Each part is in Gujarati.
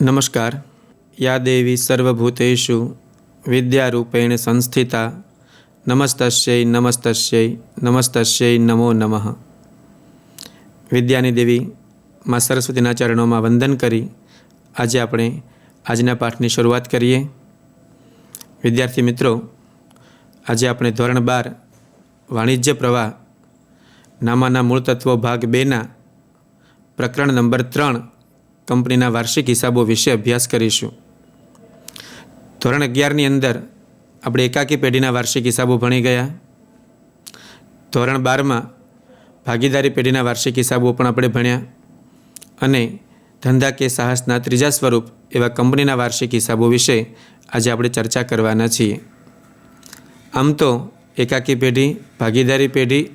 नमस्कार। या देवी सर्वभूतेषु विद्यारूपेण संस्थिता नमस्तस्यै नमस्तस्यै नमस्तस्यै नमो नमः। विद्यानी देवी माँ सरस्वतीना चरणों में वंदन करी आज આપણે આજના પાઠની શરૂઆત કરીએ। વિદ્યાર્થી મિત્રો, આજે આપણે ધોરણ 12 વાણિજ્ય પ્રવાહ નામાના મૂળ તત્વો ભાગ 2ના પ્રકરણ નંબર 3 કંપનીના વાર્ષિક હિસાબો વિશે અભ્યાસ કરીશું। ધોરણ 11ની અંદર આપણે એકાકી પેઢીના વાર્ષિક હિસાબો ભણી ગયા। ધોરણ 12માં ભાગીદારી પેઢીના વાર્ષિક હિસાબો પણ આપણે ભણ્યા અને ધંધા કે સાહસના ત્રીજા સ્વરૂપ એવા કંપનીના વાર્ષિક હિસાબો વિશે આજે આપણે ચર્ચા કરવાના છીએ। આમ તો એકાકી પેઢી, ભાગીદારી પેઢી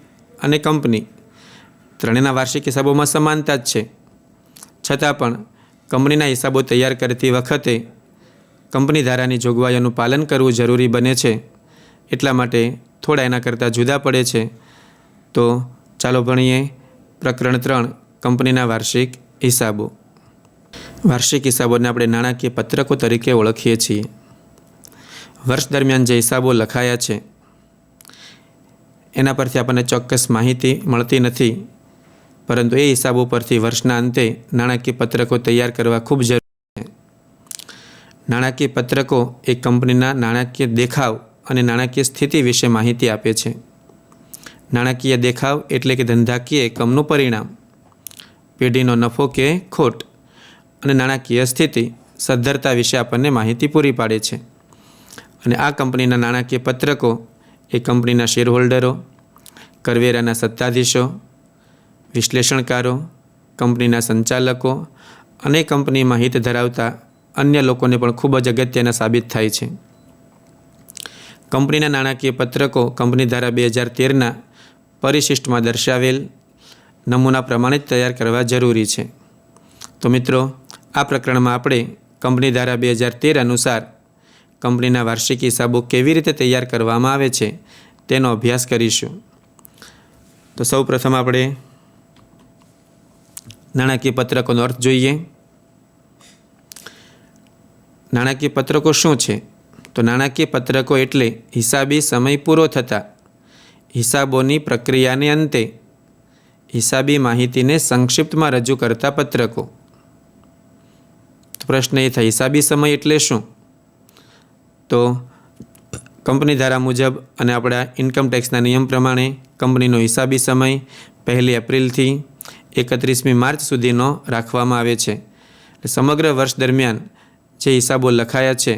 અને કંપની ત્રણેયના વાર્ષિક હિસાબોમાં સમાનતા જ છે, છતાં પણ કંપનીના હિસાબો તૈયાર કરતી વખતે કંપની ધારાની જોગવાઈઓનું પાલન કરવું જરૂરી બને છે, એટલા માટે થોડા એના કરતાં જુદા પડે છે। તો ચાલો ભણીએ પ્રકરણ 3 કંપનીના વાર્ષિક હિસાબો। વાર્ષિક હિસાબોને આપણે નાણાકીય પત્રકો તરીકે ઓળખીએ છીએ। વર્ષ દરમિયાન જે હિસાબો લખાયા છે એના પરથી આપણને ચોક્કસ માહિતી મળતી નથી, પરંતુ એ હિસાબો પરથી વર્ષના અંતે નાણાકીય પત્રકો તૈયાર કરવા ખૂબ જરૂરી છે। નાણાકીય પત્રકો એ કંપનીના નાણાકીય દેખાવ અને નાણાકીય સ્થિતિ વિશે માહિતી આપે છે। નાણાકીય દેખાવ એટલે કે ધંધાકીય એકમનું પરિણામ, પેઢીનો નફો કે ખોટ અને નાણાકીય સ્થિતિ સદ્ધરતા વિશે આપણને માહિતી પૂરી પાડે છે। અને આ કંપનીના નાણાકીય પત્રકો એ કંપનીના શેરહોલ્ડરો, કરવેરાના સત્તાધીશો, વિશ્લેષણકારો, કંપનીના સંચાલકો અને કંપનીમાં હિત ધરાવતા અન્ય લોકોને પણ ખૂબ જ અગત્યના સાબિત થાય છે। કંપનીના નાણાકીય પત્રકો કંપની ધારા 2013ના પરિશિષ્ટમાં દર્શાવેલ નમૂના પ્રમાણે જ તૈયાર કરવા જરૂરી છે। તો મિત્રો, આ પ્રકરણમાં આપણે કંપની ધારા 2013 અનુસાર કંપનીના વાર્ષિક હિસાબો કેવી રીતે તૈયાર કરવામાં આવે છે તેનો અભ્યાસ કરીશું। તો સૌ પ્રથમ આપણે નાણાકીય પત્રકોનો અર્થ જોઈએ। નાણાકીય પત્રકો શું છે? તો નાણાકીય પત્રકો એટલે હિસાબી સમય પૂરો થતાં હિસાબોની પ્રક્રિયાને અંતે હિસાબી માહિતીને સંક્ષિપ્તમાં રજૂ કરતા પત્રકો। તો પ્રશ્ન એ થાય, હિસાબી સમય એટલે શું? તો કંપની ધારા મુજબ અને આપણા ઇન્કમ ટેક્સના નિયમ પ્રમાણે કંપનીનો હિસાબી સમય 1 એપ્રિલથી 31મી માર્ચ સુધીનો રાખવામાં આવે છે। સમગ્ર વર્ષ દરમિયાન જે હિસાબો લખાયા છે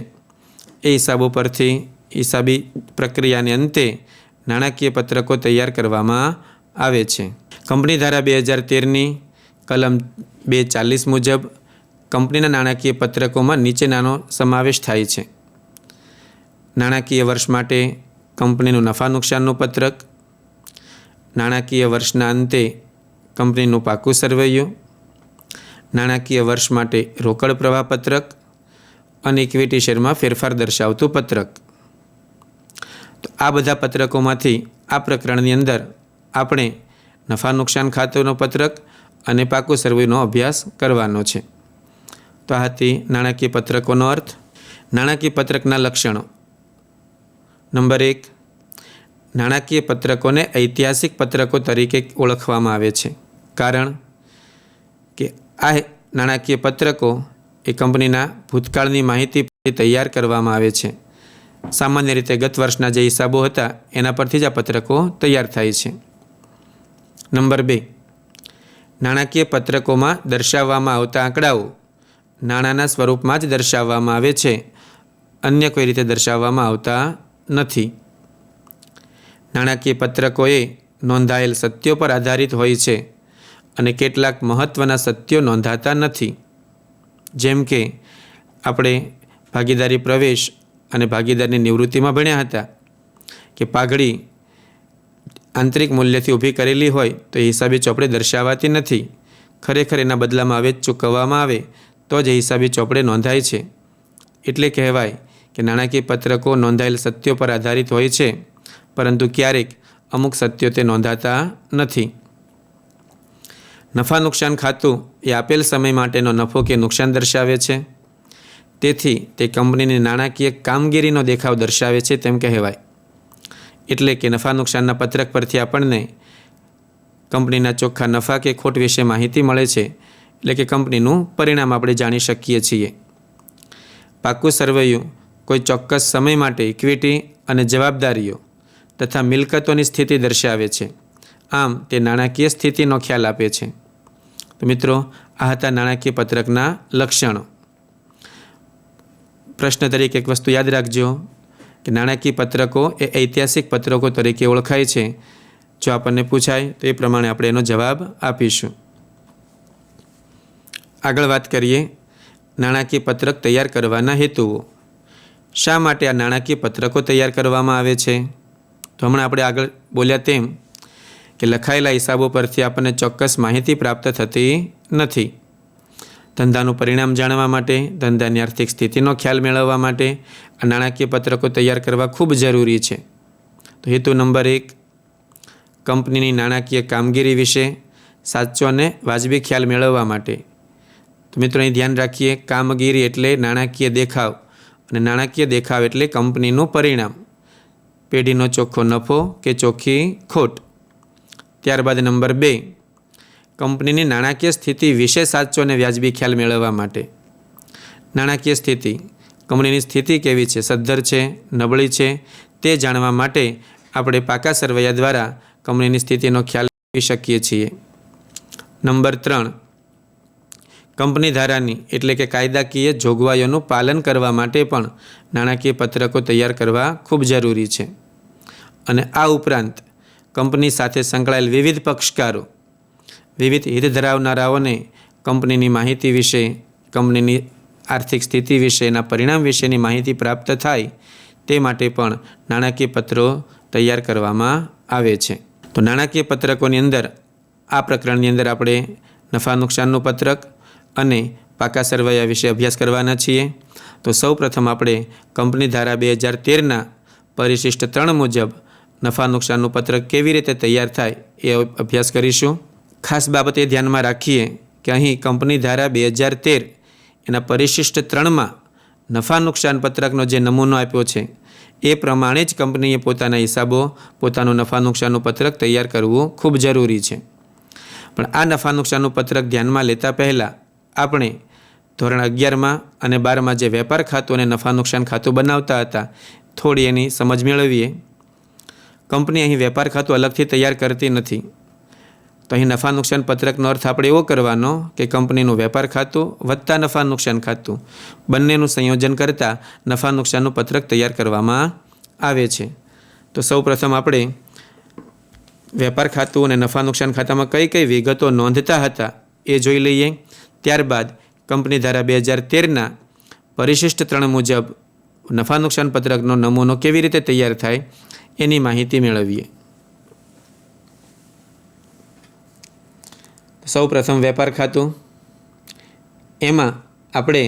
એ હિસાબો પરથી હિસાબી પ્રક્રિયાને અંતે નાણાકીય પત્રકો તૈયાર કરવામાં આવે છે। કંપની ધારા 2013ની કલમ 240 મુજબ કંપનીના નાણાકીય પત્રકોમાં નીચેનાનો સમાવેશ થાય છે। નાણાકીય વર્ષ માટે કંપનીનું નફા નુકસાનનું પત્રક, નાણાકીય વર્ષના અંતે કંપનીનું પાકું સરવૈયું, નાણાકીય વર્ષ માટે રોકડ પ્રવાહ પત્રક અને ઇક્વિટી શેરમાં ફેરફાર દર્શાવતું પત્રક। તો આ બધા પત્રકોમાંથી આ પ્રકરણની અંદર આપણે નફા નુકસાન ખાતાનું પત્રક અને પાકું સરવૈયાનો અભ્યાસ કરવાનો છે। તો આ હતી નાણાકીય પત્રકોનો અર્થ। નાણાકીય પત્રકના લક્ષણો। નંબર 1, નાણાકીય પત્રકોને ઐતિહાસિક પત્રકો તરીકે ઓળખવામાં આવે છે, કારણ કે આ નાણાકીય પત્રકો એ કંપનીના ભૂતકાળની માહિતી પરથી તૈયાર કરવામાં આવે છે। સામાન્ય રીતે ગત વર્ષના જે હિસાબો હતા એના પરથી જ આ પત્રકો તૈયાર થાય છે। નંબર 2, નાણાકીય પત્રકોમાં દર્શાવવામાં આવતા આંકડાઓ નાણાંના સ્વરૂપમાં જ દર્શાવવામાં આવે છે, અન્ય કોઈ રીતે દર્શાવવામાં આવતા નથી। નાણાકીય પત્રકોએ નોંધાયેલ સત્યો પર આધારિત હોય છે અને કેટલાક મહત્ત્વના સત્યો નોંધાતા નથી, જેમ કે આપણે ભાગીદારી પ્રવેશ અને ભાગીદારની નિવૃત્તિમાં ભણ્યા હતા કે પાઘડી આંતરિક મૂલ્યથી ઊભી કરેલી હોય તો એ હિસાબી ચોપડે દર્શાવાતી નથી, ખરેખર એના બદલામાં વેચ ચૂકવવામાં આવે તો જ હિસાબી ચોપડે નોંધાય છે। એટલે કહેવાય કે નાણાકીય પત્રકો નોંધાયેલ સત્યો પર આધારિત હોય છે, પરંતુ ક્યારેક અમુક સત્યો તે નોંધાતા નથી। નફા નુકસાન ખાતું એ આપેલ સમય માટેનો નફો કે નુકસાન દર્શાવે છે। તેથી તે કંપનીની નાણાકીય કામગીરીનો દેખાવ દર્શાવે છે તેમ કહેવાય. એટલે કે નફા નુકસાનના પત્રક પરથી આપણને કંપનીના ચોખ્ખા નફા કે ખોટ વિશે માહિતી મળે છે. એટલે કે કંપનીનું પરિણામ આપણે જાણી શકીએ છીએ. પાકું સરવૈયું કોઈ ચોક્કસ સમય માટે ઇક્વિટી અને જવાબદારીઓ તથા મિલકતોની સ્થિતિ દર્શાવે છે. આમ તે નાણાકીય સ્થિતિનો ખ્યાલ આપે છે. તો મિત્રો, આ હતા નાણાકીય પત્રકના લક્ષણો. પ્રશ્ન તરીકે એક વસ્તુ યાદ રાખજો કે નાણાકીય પત્રકો એ ઐતિહાસિક પત્રકો તરીકે ઓળખાય છે. જો આપણને પૂછાય તો એ પ્રમાણે આપણે એનો જવાબ આપીશું. આગળ વાત કરીએ નાણાકીય પત્રક તૈયાર કરવાના હેતુઓ. શા માટે આ નાણાકીય પત્રકો તૈયાર કરવામાં આવે છે? તો હમણાં આપણે આગળ બોલ્યા તેમ કે લખાયેલા હિસાબો પરથી આપણને ચોક્કસ માહિતી પ્રાપ્ત થતી નથી. ધંધાનું પરિણામ જાણવા માટે, ધંધાની આર્થિક સ્થિતિનો ખ્યાલ મેળવવા માટે આ નાણાકીય પત્રકો તૈયાર કરવા ખૂબ જરૂરી છે. તો હેતુ નંબર 1, કંપનીની નાણાકીય કામગીરી વિશે સાચો અને વાજબી ખ્યાલ મેળવવા માટે. તો મિત્રો, અહીં ધ્યાન રાખીએ, કામગીરી એટલે નાણાકીય દેખાવ અને નાણાકીય દેખાવ એટલે કંપનીનું પરિણામ, પેઢીનો ચોખ્ખો નફો કે ચોખ્ખી ખોટ. ત્યારબાદ નંબર 2, કંપનીની નાણાકીય સ્થિતિ વિશે સાચો અને વ્યાજબી ખ્યાલ મેળવવા માટે. નાણાકીય સ્થિતિ, કંપનીની સ્થિતિ કેવી છે, સદ્ધર છે, નબળી છે, તે જાણવા માટે આપણે પાકા સરવૈયા દ્વારા કંપનીની સ્થિતિનો ખ્યાલ મેળવી શકીએ છીએ. નંબર 3, કંપની ધારાની એટલે કે કાયદાકીય જોગવાઈઓનું પાલન કરવા માટે પણ નાણાકીય પત્રકો તૈયાર કરવા ખૂબ જરૂરી છે. અને આ ઉપરાંત કંપની સાથે સંકળાયેલ વિવિધ પક્ષકારો, વિવિધ હિત ધરાવનારાઓને કંપનીની માહિતી વિશે, કંપનીની આર્થિક સ્થિતિ વિશે, એના પરિણામ વિશેની માહિતી પ્રાપ્ત થાય તે માટે પણ નાણાકીય પત્રો તૈયાર કરવામાં આવે છે. તો નાણાકીય પત્રકોની અંદર આ પ્રકરણની અંદર આપણે નફા નુકસાનનું પત્રક અને પાકા સરવૈયા વિશે અભ્યાસ કરવાના છીએ. તો સૌ પ્રથમ આપણે કંપની ધારા 2013ના પરિશિષ્ટ 3 મુજબ નફા નુકસાનનું પત્રક કેવી રીતે તૈયાર થાય એ અભ્યાસ કરીશું. ખાસ બાબત એ ધ્યાનમાં રાખીએ કે અહીં કંપની ધારા 2013 એના પરિશિષ્ટ 3માં નફા નુકસાન પત્રકનો જે નમૂનો આપ્યો છે એ પ્રમાણે જ કંપનીએ પોતાના હિસાબો, પોતાનું નફા નુકસાનનું પત્રક તૈયાર કરવું ખૂબ જરૂરી છે. પણ આ નફા નુકસાનનું પત્રક ધ્યાનમાં લેતા પહેલાં આપણે ધોરણ 11માં અને 12માં જે વેપાર ખાતું અને નફા નુકસાન ખાતું બનાવતા હતા, થોડી એની સમજ મેળવીએ. કંપની અહીં વેપાર ખાતું અલગથી તૈયાર કરતી નથી. તો અહીં નફા નુકસાન પત્રકનો અર્થ આપણે એવો કરવાનો કે કંપનીનું વેપાર ખાતું વત્તા નફા નુકસાન ખાતું બંનેનું સંયોજન કરતાં નફા નુકસાનનું પત્રક તૈયાર કરવામાં આવે છે. તો સૌ પ્રથમ આપણે વેપાર ખાતું અને નફા નુકસાન ખાતામાં કઈ કઈ વિગતો નોંધતા હતા એ જોઈ લઈએ. ત્યારબાદ કંપની ધારા 2013ના પરિશિષ્ટ 3 મુજબ નફા નુકસાન પત્રકનો નમૂનો કેવી રીતે તૈયાર થાય એની માહિતી મેળવીએ. સૌ પ્રથમ વેપાર ખાતું, એમાં આપણે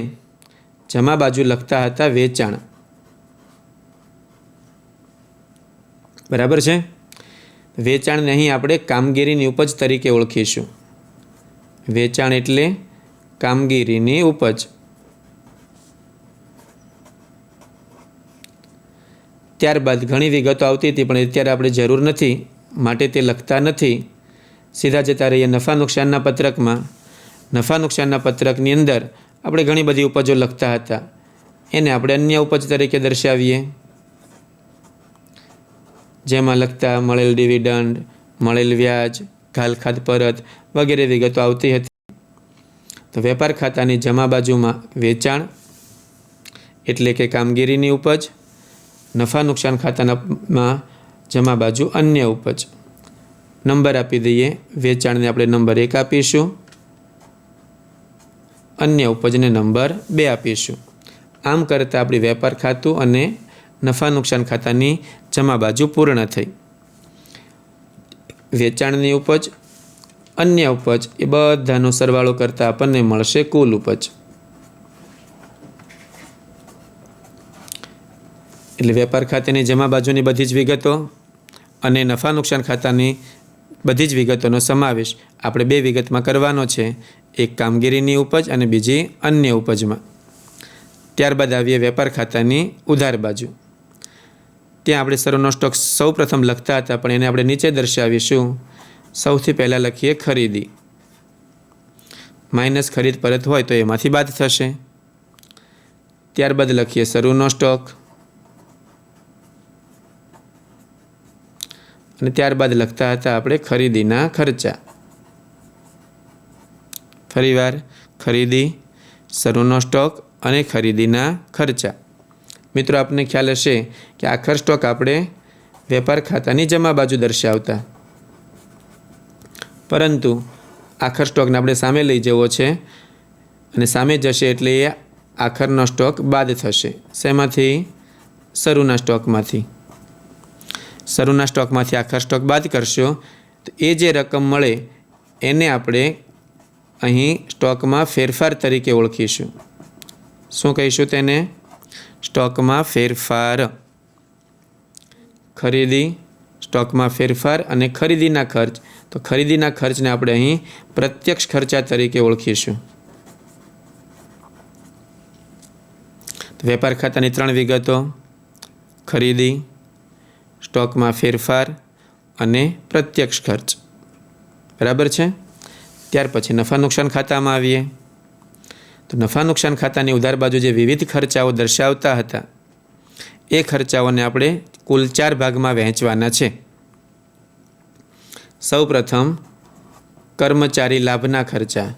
જમા બાજુ લખતા હતા વેચાણ. બરાબર છે. વેચાણને અહીં આપણે કામગીરીની ઉપજ તરીકે ઓળખીશું. વેચાણ એટલે કામગીરીની ઉપજ. ત્યારબાદ ઘણી વિગતો આવતી હતી પણ અત્યારે આપણે જરૂર નથી માટે તે લખતા નથી. સીધા જતા રહીએ નફા નુકસાનના પત્રકમાં. નફા નુકસાનના પત્રકની અંદર આપણે ઘણી બધી ઉપજો લખતા હતા, એને આપણે અન્ય ઉપજ તરીકે દર્શાવીએ. જેમાં લખતા મળેલ ડિવિડન્ડ, મળેલ વ્યાજ, ઘાલખાદ પરત વગેરે વિગતો આવતી હતી. તો વેપાર ખાતાની જમા બાજુમાં વેચાણ એટલે કે કામગીરીની ઉપજ, નફા નુકસાન ખાતામાં જમા બાજુ અન્ય ઉપજ. નંબર આપી દઈએ. વેચાણને આપણે નંબર 1 આપીશું, અન્ય ઉપજને નંબર 2 આપીશું. આમ કરતાં આપણી વેપાર ખાતું અને નફા નુકસાન ખાતાની જમા બાજુ પૂર્ણ થઈ. વેચાણની ઉપજ, અન્ય ઉપજ એ બધાનો સરવાળો કરતાં આપણને મળશે કુલ ઉપજ. એટલે વેપાર ખાતાની જમા બાજુની બધી જ વિગતો અને નફા નુકસાન ખાતાની બધી જ વિગતોનો સમાવેશ આપણે 2 વિગતમાં કરવાનો છે. એક કામગીરીની ઉપજ અને બીજી અન્ય ઉપજમાં. ત્યારબાદ આવીએ વેપાર ખાતાની ઉધાર બાજુ. ત્યાં આપણે સરુનો સ્ટોક સૌ પ્રથમ લખતા હતા, પણ એને આપણે નીચે દર્શાવીશું. સૌથી પહેલાં લખીએ ખરીદી, માઇનસ ખરીદ પરત હોય તો એમાંથી બાદ થશે. ત્યારબાદ લખીએ સરુનો સ્ટોક, અને ત્યારબાદ લખતા હતા આપણે ખરીદીના ખર્ચા. ફરીવાર ખરીદી, સરુનો સ્ટોક અને ખરીદીના ખર્ચા. મિત્રો, આપને ખ્યાલ હશે કે આખર સ્ટોક આપણે વેપાર ખાતાની જમા બાજુ દર્શાવતા, પરંતુ આખર સ્ટોકને આપણે સામે લઈ જવો છે, અને સામે જશે એટલે એ આખરનો સ્ટોક બાદ થશે. શેમાંથી? શરૂના સ્ટોકમાંથી. શરૂના સ્ટોકમાંથી આખર સ્ટોક બાદ કરશો તો એ જે રકમ મળે એને આપણે અહીં સ્ટોકમાં ફેરફાર તરીકે ઓળખીશું. શું કહીશું તેને? સ્ટોકમાં ફેરફાર. ખરીદી, સ્ટોકમાં ફેરફાર અને ખરીદીના ખર્ચ. તો ખરીદીના ખર્ચને આપણે અહીં પ્રત્યક્ષ ખર્ચા તરીકે ઓળખીશું. વેપાર ખાતાની 3 વિગતો: ખરીદી, સ્ટોકમાં ફેરફાર અને પ્રત્યક્ષ ખર્ચ. બરાબર છે. ત્યાર પછી નફા નુકસાન ખાતામાં આવીએ. તો નફા નુકસાન ખાતાની ઉધાર બાજુ જે વિવિધ ખર્ચાઓ દર્શાવતા હતા એ ખર્ચાઓને આપણે કુલ 4 ભાગમાં વહેંચવાના છે. સૌ પ્રથમ કર્મચારી લાભના ખર્ચા.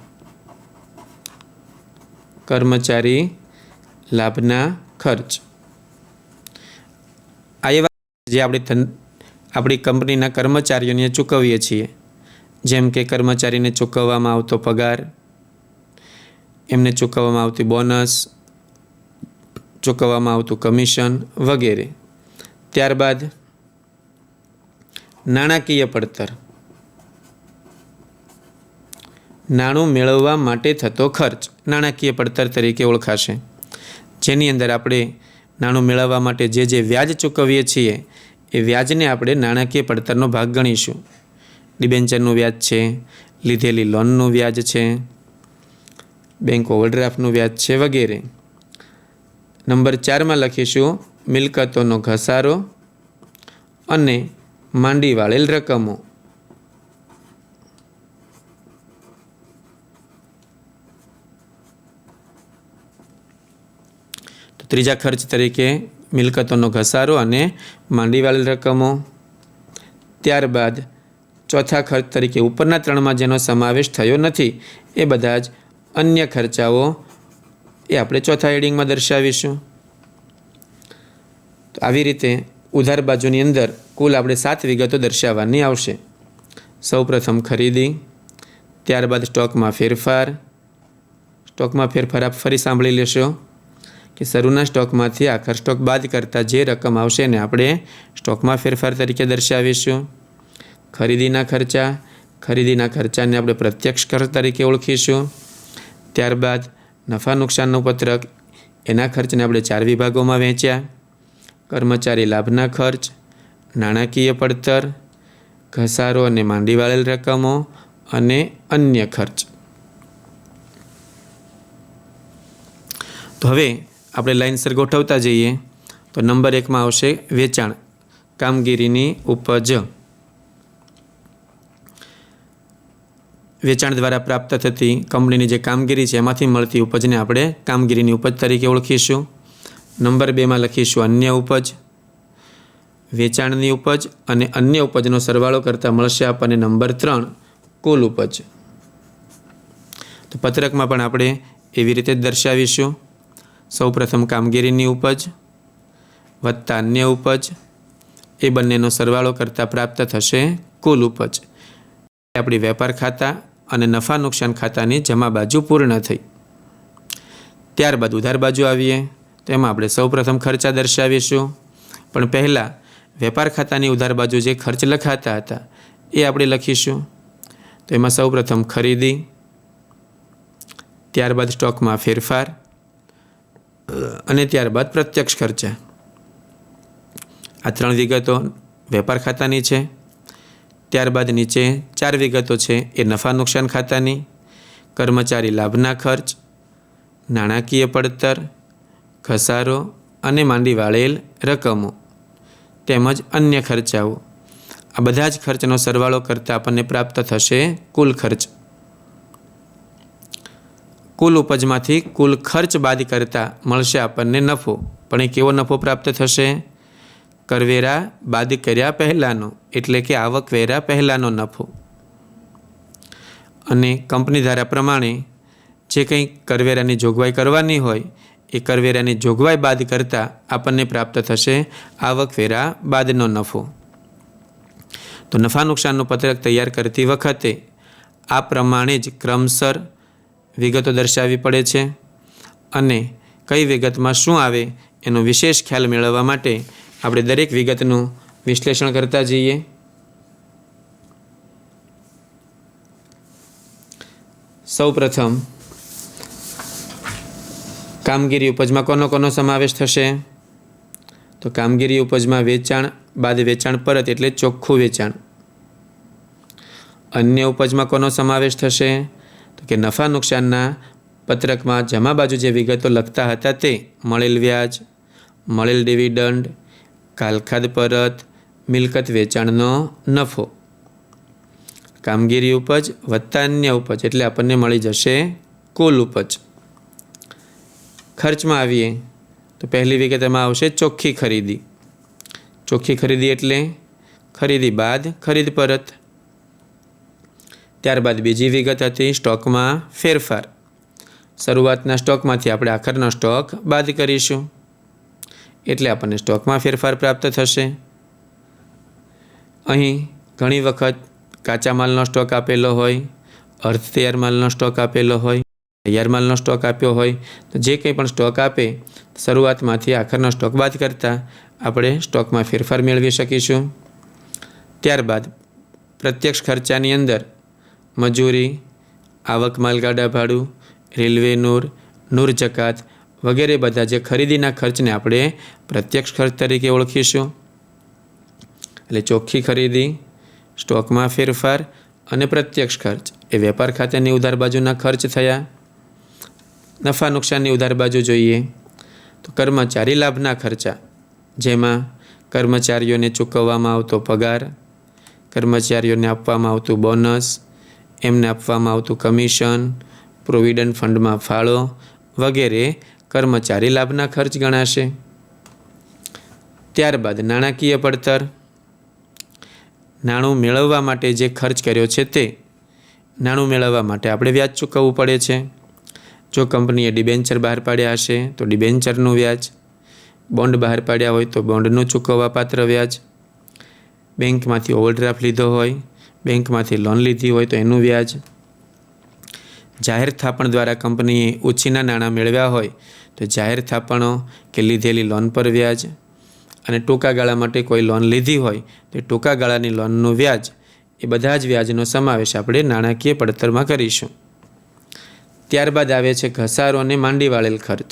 કર્મચારી લાભના ખર્ચ આ એવા જે આપણી કંપનીના કર્મચારીઓને ચૂકવીએ છીએ, જેમ કે કર્મચારીને ચૂકવવામાં આવતો પગાર, એમને ચૂકવવામાં આવતી બોનસ, ચૂકવવામાં આવતું કમિશન વગેરે. ત્યારબાદ નાણાકીય પડતર, નાણું મેળવવા માટે થતો ખર્ચ નાણાકીય પડતર તરીકે ઓળખાશે, જેની અંદર આપણે નાણું મેળવવા માટે જે વ્યાજ ચૂકવીએ છીએ એ વ્યાજને આપણે નાણાકીય પડતરનો ભાગ ગણીશું. ડિબેન્ચરનું વ્યાજ છે, લીધેલી લોનનું વ્યાજ છે, બેંક ઓવરડ્રાફ્ટનું વ્યાજ છે વગેરે. નંબર 4માં લખીશું મિલકતોનો ઘસારો અને માંડી વાળેલ રકમો. તો ત્રીજા ખર્ચ તરીકે મિલકતોનો ઘસારો અને માંડી વાળેલ રકમો. ત્યારબાદ ચોથા ખર્ચ તરીકે ઉપરના 3માં જેનો સમાવેશ થયો નથી એ બધા જ અન્ય ખર્ચાઓ એ આપણે ચોથા હેડિંગમાં દર્શાવીશું. તો આવી રીતે ઉધાર બાજુની અંદર કુલ આપણે 7 વિગતો દર્શાવવાની આવશે. સૌપ્રથમ ખરીદી, ત્યારબાદ સ્ટોકમાં ફેરફાર. સ્ટોકમાં ફેરફાર આપ ફરી સાંભળી લેશો કે શરૂના સ્ટોકમાંથી આખર સ્ટોક બાદ કરતાં જે રકમ આવશે એને આપણે સ્ટોકમાં ફેરફાર તરીકે દર્શાવીશું. ખરીદીના ખર્ચા, ખરીદીના ખર્ચાને આપણે પ્રત્યક્ષ ખર્ચ તરીકે ઓળખીશું. ત્યારબાદ નફા નુકસાનનું પત્રક, એના ખર્ચને આપણે 4 વિભાગોમાં વહેંચ્યા: કર્મચારી લાભના ખર્ચ, નાણાકીય પડતર, ઘસારો અને માંડી વાળેલ રકમો અને અન્ય ખર્ચ. તો હવે આપણે લાઇનસર ગોઠવતા જઈએ. તો નંબર 1માં આવશે વેચાણ, કામગીરીની ઉપજ. વેચાણ દ્વારા પ્રાપ્ત થતી કંપનીની જે કામગીરી છે એમાંથી મળતી ઉપજને આપણે કામગીરીની ઉપજ તરીકે ઓળખીશું. નંબર 2માં લખીશું અન્ય ઉપજ. વેચાણની ઉપજ અને અન્ય ઉપજનો સરવાળો કરતાં મળશે આપણને નંબર 3 કુલ ઉપજ. તો પત્રકમાં પણ આપણે એવી રીતે જ દર્શાવીશું. સૌપ્રથમ કામગીરીની ઉપજ વત્તા અન્ય ઉપજ, એ બંનેનો સરવાળો કરતાં પ્રાપ્ત થશે કુલ ઉપજ. આપણી વેપાર ખાતા અને નફા નુકસાન ખાતાની જમા બાજુ પૂર્ણ થઈ. ત્યારબાદ ઉધાર બાજુ આવીએ તો એમાં આપણે સૌપ્રથમ ખર્ચા દર્શાવીશું, પણ પહેલાં વેપાર ખાતાની ઉધાર બાજુ જે ખર્ચ લખાતા હતા એ આપણે લખીશું. તો એમાં સૌપ્રથમ ખરીદી, ત્યારબાદ સ્ટોકમાં ફેરફાર અને ત્યારબાદ પ્રત્યક્ષ ખર્ચા. આ 3 વિગતો વેપાર ખાતાની છે. ત્યારબાદ નીચે 4 વિગતો છે એ નફા નુકસાન ખાતાની: કર્મચારી લાભના ખર્ચ, નાણાકીય પડતર, ઘસારો અને માંડી વાળેલ રકમો તેમજ અન્ય ખર્ચાઓ, આ બધા જ ખર્ચનો સરવાળો કરતાં આપણને પ્રાપ્ત થશે કુલ ખર્ચ. કુલ ઉપજમાંથી કુલ ખર્ચ બાદ કરતાં મળશે આપણને નફો. પણ એ કેવો નફો પ્રાપ્ત થશે? કરવેરા બાદ કર્યા પહેલાંનો, એટલે કે આવકવેરા પહેલાંનો નફો. અને કંપની ધારા પ્રમાણે જે કંઈ કરવેરાની જોગવાઈ કરવાની હોય એ કરવેરાની જોગવાઈ બાદ કરતાં આપણને પ્રાપ્ત થશે આવકવેરા બાદનો નફો. તો નફા નુકસાનનું પત્રક તૈયાર કરતી વખતે આ પ્રમાણે જ ક્રમસર વિગતો દર્શાવવી પડે છે. અને કઈ વિગતમાં શું આવે એનો વિશેષ ખ્યાલ મેળવવા માટે આપણે દરેક વિગતનું વિશ્લેષણ કરતા જઈએ. સૌ પ્રથમ કામગીરી ઉપજમાં કોનો સમાવેશ થશે? તો કામગીરી ઉપજમાં વેચાણ બાદ વેચાણ પરત એટલે ચોખ્ખું વેચાણ. અન્ય ઉપજમાં કોનો સમાવેશ થશે? તો કે નફા નુકસાનના પત્રકમાં જમા બાજુ જે વિગતો લખતા હતા તે મળેલ વ્યાજ, મળેલ ડિવિડન્ડ, કાલખાદ પરત, મિલકત વેચાણનો નફો. કામગીરી ઉપજ વત્તા અન્ય ઉપજ એટલે આપણને મળી જશે કુલ ઉપજ. ખર્ચમાં આવીએ તો પહેલી વિગત એમાં આવશે ચોખ્ખી ખરીદી. ચોખ્ખી ખરીદી એટલે ખરીદી બાદ ખરીદ પરત. ત્યારબાદ બીજી વિગત હતી સ્ટોકમાં ફેરફાર. શરૂઆતના સ્ટોકમાંથી આપણે આખરનો સ્ટોક બાદ કરીશું એટલે આપણને સ્ટોકમાં ફેરફાર પ્રાપ્ત થશે. અહીં ઘણી વખત કાચા માલનો સ્ટોક આપેલો હોય, અર્ધ તૈયાર માલનો સ્ટોક આપેલો હોય, તૈયાર માલનો સ્ટોક આપ્યો હોય, તો જે કંઈ પણ સ્ટોક આપે શરૂઆતમાંથી આખરનો સ્ટોક બાદ કરતાં આપણે સ્ટોકમાં ફેરફાર મેળવી શકીશું. ત્યારબાદ પ્રત્યક્ષ ખર્ચાની અંદર મજૂરી, આવક માલગાડા ભાડું, રેલવે નૂર જકાત વગેરે બધા જે ખરીદીના ખર્ચને આપણે પ્રત્યક્ષ ખર્ચ તરીકે ઓળખીશું. એટલે ચોખ્ખી ખરીદી, સ્ટોકમાં ફેરફાર અને પ્રત્યક્ષ ખર્ચ એ વેપાર ખાતાની ઉધાર બાજુના ખર્ચ થયા. નફા નુકસાનની ઉધાર બાજુ જોઈએ તો કર્મચારી લાભના ખર્ચા, જેમાં કર્મચારીઓને ચૂકવવામાં આવતો પગાર, કર્મચારીઓને આપવામાં આવતું બોનસ, એમને આપવામાં આવતું કમિશન, પ્રોવિડન્ટ ફંડમાં ફાળો વગેરે કર્મચારી લાભના ખર્ચ ગણાશે. ત્યારબાદ નાણાકીય પડતર, નાણું મેળવવા માટે જે ખર્ચ કર્યો છે તે. નાણું મેળવવા માટે આપણે વ્યાજ ચૂકવવું પડે છે. જો કંપનીએ ડિબેન્ચર બહાર પાડ્યા હશે તો ડિબેન્ચરનું વ્યાજ, બોન્ડ બહાર પાડ્યા હોય તો બોન્ડનું ચૂકવવાપાત્ર વ્યાજ, બેંકમાંથી ઓવરડ્રાફ્ટ લીધો હોય, બેંકમાંથી લોન લીધી હોય તો એનું વ્યાજ, જાહેર થાપણ દ્વારા કંપનીએ ઉછીના નાણાં મેળવ્યા હોય તો જાહેર થાપણો કે લીધેલી લોન પર વ્યાજ, અને ટૂંકા ગાળા માટે કોઈ લોન લીધી હોય તો ટૂંકા ગાળાની લોનનું વ્યાજ, એ બધા જ વ્યાજનો સમાવેશ આપણે નાણાકીય પડતરમાં કરીશું. ત્યારબાદ આવે છે ઘસારો અને માંડી વાળેલ ખર્ચ.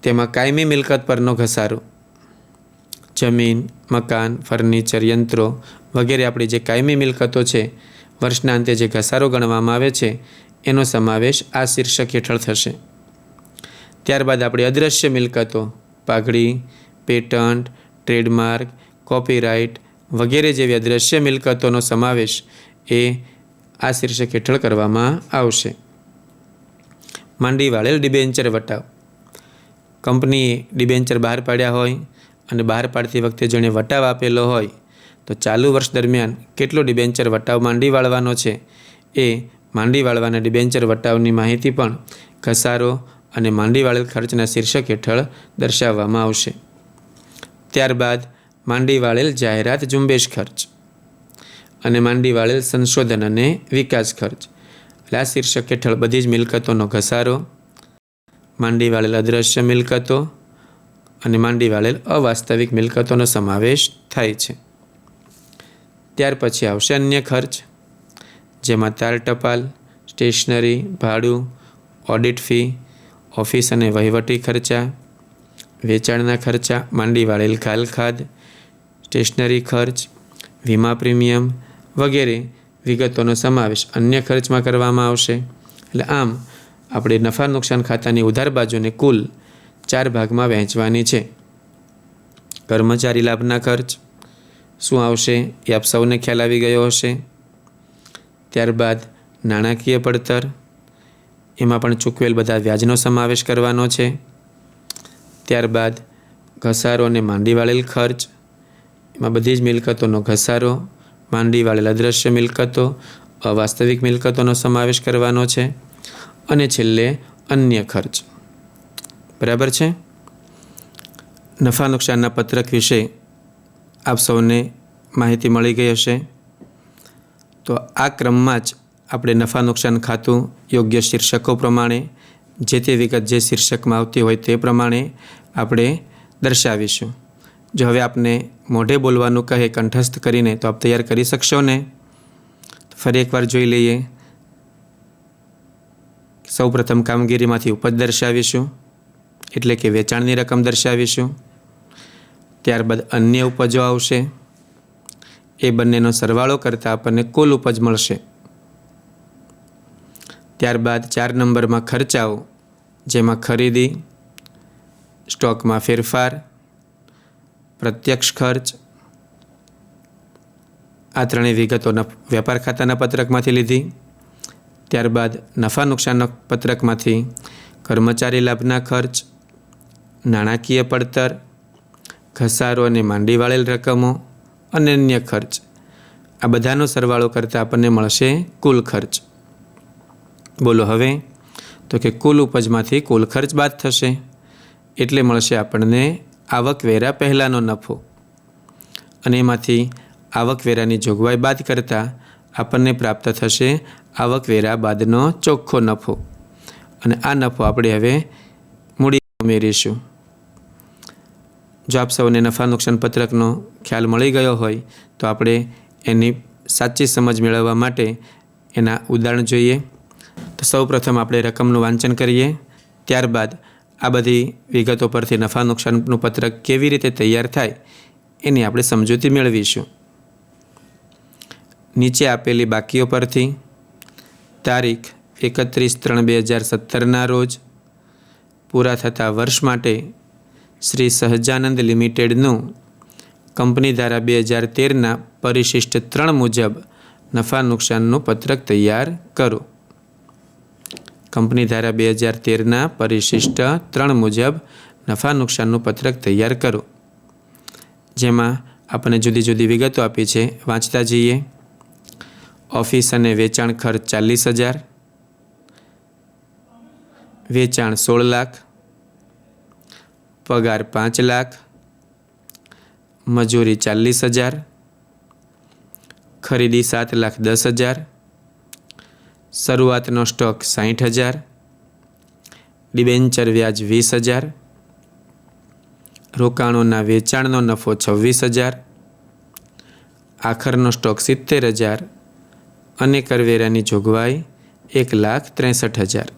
તેમાં કાયમી મિલકત પરનો ઘસારો, જમીન, મકાન, ફર્નિચર, યંત્રો વગેરે આપણી જે કાયમી મિલકતો છે વર્ષના અંતે જે ઘસારો ગણવામાં આવે છે એનો સમાવેશ આ શીર્ષક હેઠળ થશે. ત્યારબાદ આપણી અદૃશ્ય મિલકતો, પાઘડી, પેટન્ટ, ટ્રેડમાર્ક, કોપીરાઇટ વગેરે જેવી અદૃશ્ય મિલકતોનો સમાવેશ એ આ શીર્ષક હેઠળ કરવામાં આવશે. માંડી વાળેલ ડિબેન્ચર વટાવ. કંપનીએ ડિબેન્ચર બહાર પાડ્યા હોય અને બહાર પાડતી વખતે જેણે વટાવ આપેલો હોય તો ચાલુ વર્ષ દરમિયાન કેટલો ડિબેન્ચર વટાવ માંડી વાળવાનો છે એ માંડી વાળવાના ડિબેન્ચર વટાવની માહિતી પણ ઘસારો અને માંડી વાળેલ ખર્ચના શીર્ષક હેઠળ દર્શાવવામાં આવશે. ત્યારબાદ માંડી વાળેલ જાહેરાત ઝુંબેશ ખર્ચ અને માંડી વાળેલ સંશોધન અને વિકાસ ખર્ચ. એટલે આ શીર્ષક હેઠળ બધી જ મિલકતોનો ઘસારો, માંડી વાળેલ અદૃશ્ય મિલકતો અને માંડી વાળેલ અવાસ્તવિક મિલકતોનો સમાવેશ થાય છે. ત્યાર પછી આવશે અન્ય ખર્ચ, જેમાં તાર ટપાલ, સ્ટેશનરી, ભાડું, ઓડિટ ફી, ઓફિસ અને વહીવટી ખર્ચા, વેચાણના ખર્ચા, માંડી વાળેલ કાલખાદ, સ્ટેશનરી ખર્ચ, વીમા પ્રીમિયમ વગેરે વિગતોનો સમાવેશ અન્ય ખર્ચમાં કરવામાં આવશે. એટલે આમ આપણે નફા નુકસાન ખાતાની ઉધાર બાજુને કુલ 4 ભાગમાં વહેંચવાની છે. કર્મચારી લાભના ખર્ચ શું આવશે એ આપ સૌને ખ્યાલ આવી ગયો હશે. ત્યારબાદ નાણાકીય પડતર, એમાં પણ ચૂકવેલ બધા વ્યાજનો સમાવેશ કરવાનો છે. ત્યારબાદ ઘસારો અને માંડી વાળેલ ખર્ચ, એમાં બધી જ મિલકતોનો ઘસારો, માંડી વાળેલ અદ્રશ્ય મિલકતો, અવાસ્તવિક મિલકતોનો સમાવેશ કરવાનો છે. અને છેલ્લે અન્ય ખર્ચ. બરાબર છે. નફા નુકસાનના પત્રક વિશે આપ સૌને માહિતી મળી ગઈ હશે. તો આ ક્રમમાં જ આપણે નફા નુકસાન ખાતું યોગ્ય શીર્ષકો પ્રમાણે જે તે વિગત જે શીર્ષકમાં આવતી હોય તે પ્રમાણે આપણે દર્શાવીશું. જો હવે આપને મોઢે બોલવાનું કહે કંઠસ્થ કરીને તો આપ તૈયાર કરી શકશો ને? ફરી એકવાર જોઈ લઈએ. સૌપ્રથમ કામગીરીમાંથી ઉપજ દર્શાવીશું, એટલે કે વેચાણની રકમ દર્શાવીશું. ત્યારબાદ અન્ય ઉપજો આવશે. એ બંનેનો સરવાળો કરતાં આપણને કુલ ઉપજ મળશે. ત્યારબાદ 4 નંબરમાં ખર્ચાઓ, જેમાં ખરીદી, સ્ટોકમાં ફેરફાર, પ્રત્યક્ષ ખર્ચ, આ ત્રણેય વિગતો વેપાર ખાતાના પત્રકમાંથી લીધી. ત્યારબાદ નફા નુકસાનના પત્રકમાંથી કર્મચારી લાભના ખર્ચ, નાણાકીય પડતર, ઘસારો અને માંડી વાળેલ રકમો અને અન્ય ખર્ચ, આ બધાનો સરવાળો કરતાં આપણને મળશે કુલ ખર્ચ. બોલો હવે, તો કે કુલ ઉપજમાંથી કુલ ખર્ચ બાદ થશે એટલે મળશે આપણને આવકવેરા પહેલાંનો નફો. અને એમાંથી આવકવેરાની જોગવાઈ બાદ કરતાં આપણને પ્રાપ્ત થશે આવકવેરા બાદનો ચોખ્ખો નફો. અને આ નફો આપણે હવે મૂડી ઉમેરીશું. જો આપ સૌને નફા નુકસાન પત્રકનો ખ્યાલ મળી ગયો હોય તો આપણે એની સાચી સમજ મેળવવા માટે એના ઉદાહરણ જોઈએ. તો સૌપ્રથમ આપણે રકમનું વાંચન કરીએ. ત્યારબાદ આ બધી વિગતો પરથી નફા નુકસાનનું પત્રક કેવી રીતે તૈયાર થાય એની આપણે સમજૂતી મેળવીશું. નીચે આપેલી બાકીઓ પરથી તારીખ 31/3/2017ના રોજ પૂરા થતા વર્ષ માટે શ્રી સહજાનંદ લિમિટેડનું કંપની ધારા 2013ના પરિશિષ્ટ 3 મુજબ નફા નુકસાનનું પત્રક તૈયાર કરો. કંપની ધારા 2013ના પરિશિષ્ટ 3 મુજબ નફા નુકસાનનું પત્રક તૈયાર કરો. જેમાં આપણને જુદી જુદી વિગતો આપી છે, વાંચતા જઈએ. ઓફિસ અને વેચાણ ખર્ચ 40,000, વેચાણ 16 લાખ, પગાર 5 લાખ, મજૂરી 40,000, ખરીદી 7,10,000, શરૂઆતનો સ્ટોક 60,000, ડિબેન્ચર વ્યાજ 20,000, રોકાણોના વેચાણનો નફો 26,000, આખરનો સ્ટોક 70,000 અને કરવેરાની જોગવાઈ 1,63,000.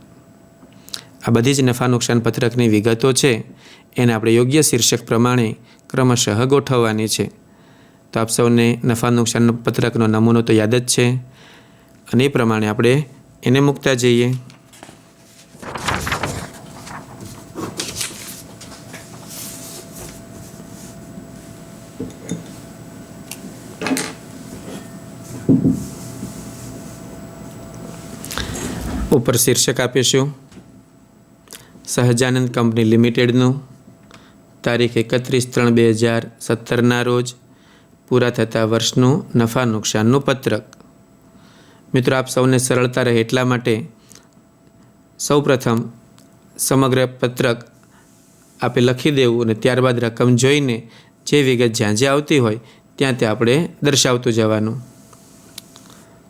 આ બધી જ નફા નુકસાન પત્રકની વિગતો છે એને આપણે યોગ્ય શીર્ષક પ્રમાણે ક્રમશઃ ગોઠવવાની છે. તો આપ સૌને નફા નુકસાન પત્રકનો નમૂનો તો યાદ જ છે અને એ પ્રમાણે આપણે એને મૂકતા જઈએ. ઉપર શીર્ષક આપીશું સહજાનંદ કંપની લિમિટેડનું તારીખ 31/3/2017ના રોજ પૂરા થતા વર્ષનું નફા નુકસાનનું પત્રક. મિત્રો, આપ સૌને સરળતા રહે એટલા માટે સૌપ્રથમ સમગ્ર પત્રક આપે લખી દેવું અને ત્યારબાદ રકમ જોઈને જે વિગત જ્યાં જ્યાં આવતી હોય ત્યાં તે આપણે દર્શાવતું જવાનું.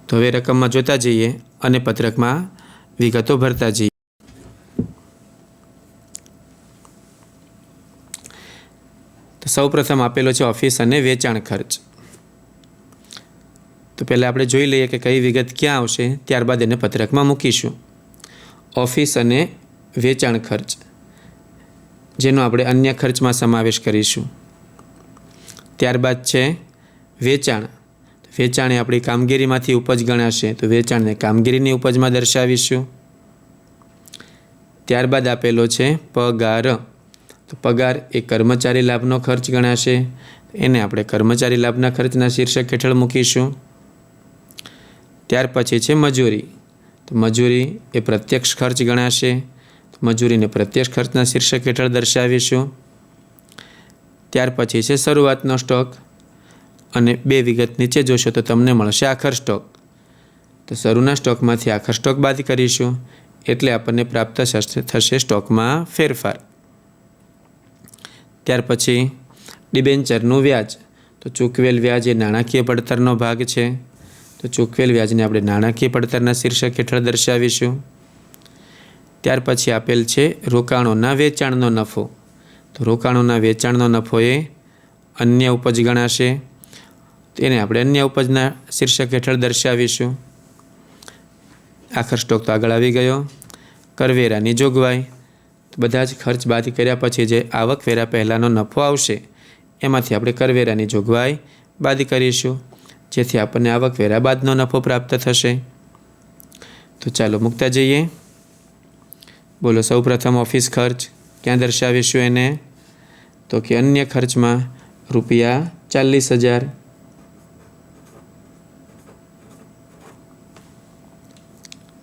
તો હવે રકમમાં જોતા જઈએ અને પત્રકમાં વિગતો ભરતા જઈએ. તો સૌપ્રથમ આપેલો છે ઓફિસ અને વેચાણ ખર્ચ. તો પહેલાં આપણે જોઈ લઈએ કે કઈ વિગત ક્યાં આવશે, ત્યારબાદ એને પત્રકમાં મૂકીશું. ઓફિસ અને વેચાણ ખર્ચ, જેનો આપણે અન્ય ખર્ચમાં સમાવેશ કરીશું. ત્યારબાદ છે વેચાણ. વેચાણ એ આપણી કામગીરીમાંથી ઉપજ ગણાશે, તો વેચાણને કામગીરીની ઉપજમાં દર્શાવીશું. ત્યારબાદ આપેલો છે પગાર. તો પગાર એ કર્મચારી લાભનો ખર્ચ ગણાશે. એને આપણે કર્મચારી લાભના ખર્ચના શીર્ષક હેઠળ મૂકીશું. ત્યાર પછી છે મજૂરી. તો મજૂરી એ પ્રત્યક્ષ ખર્ચ ગણાશે. મજૂરીને પ્રત્યક્ષ ખર્ચના શીર્ષક હેઠળ દર્શાવીશું. ત્યાર પછી છે શરૂઆતનો સ્ટોક, અને 2 વિગત નીચે જોશો તો તમને મળશે આખર સ્ટોક. તો શરૂના સ્ટોકમાંથી આખર સ્ટોક બાદ કરીશું એટલે આપણને પ્રાપ્ત થશે સ્ટોકમાં ફેરફાર. ત્યાર પછી ડિબેન્ચરનું વ્યાજ. તો ચૂકવેલ વ્યાજ એ નાણાકીય પડતરનો ભાગ છે. તો ચૂકવેલ વ્યાજને આપણે નાણાકીય પડતરના શીર્ષક હેઠળ દર્શાવીશું. ત્યાર પછી આપેલ છે રોકાણોના વેચાણનો નફો. તો રોકાણોના વેચાણનો નફો એ અન્ય ઉપજ ગણાશે. તેને આપણે અન્ય ઉપજના શીર્ષક હેઠળ દર્શાવીશું. આખર સ્ટોક તો આગળ આવી ગયો. કરવેરાની જોગવાઈ. બધા જ ખર્ચ બાદ કર્યા પછી જે આવકવેરા પહેલાંનો નફો આવશે એમાંથી આપણે કરવેરાની જોગવાઈ બાદ કરીશું, જેથી આપણને આવકવેરા બાદનો નફો પ્રાપ્ત થશે. તો ચાલો મૂકતા જઈએ. બોલો, સૌપ્રથમ ઓફિસ ખર્ચ ક્યાં દર્શાવીશું એને? તો કે અન્ય ખર્ચમાં ₹40,000.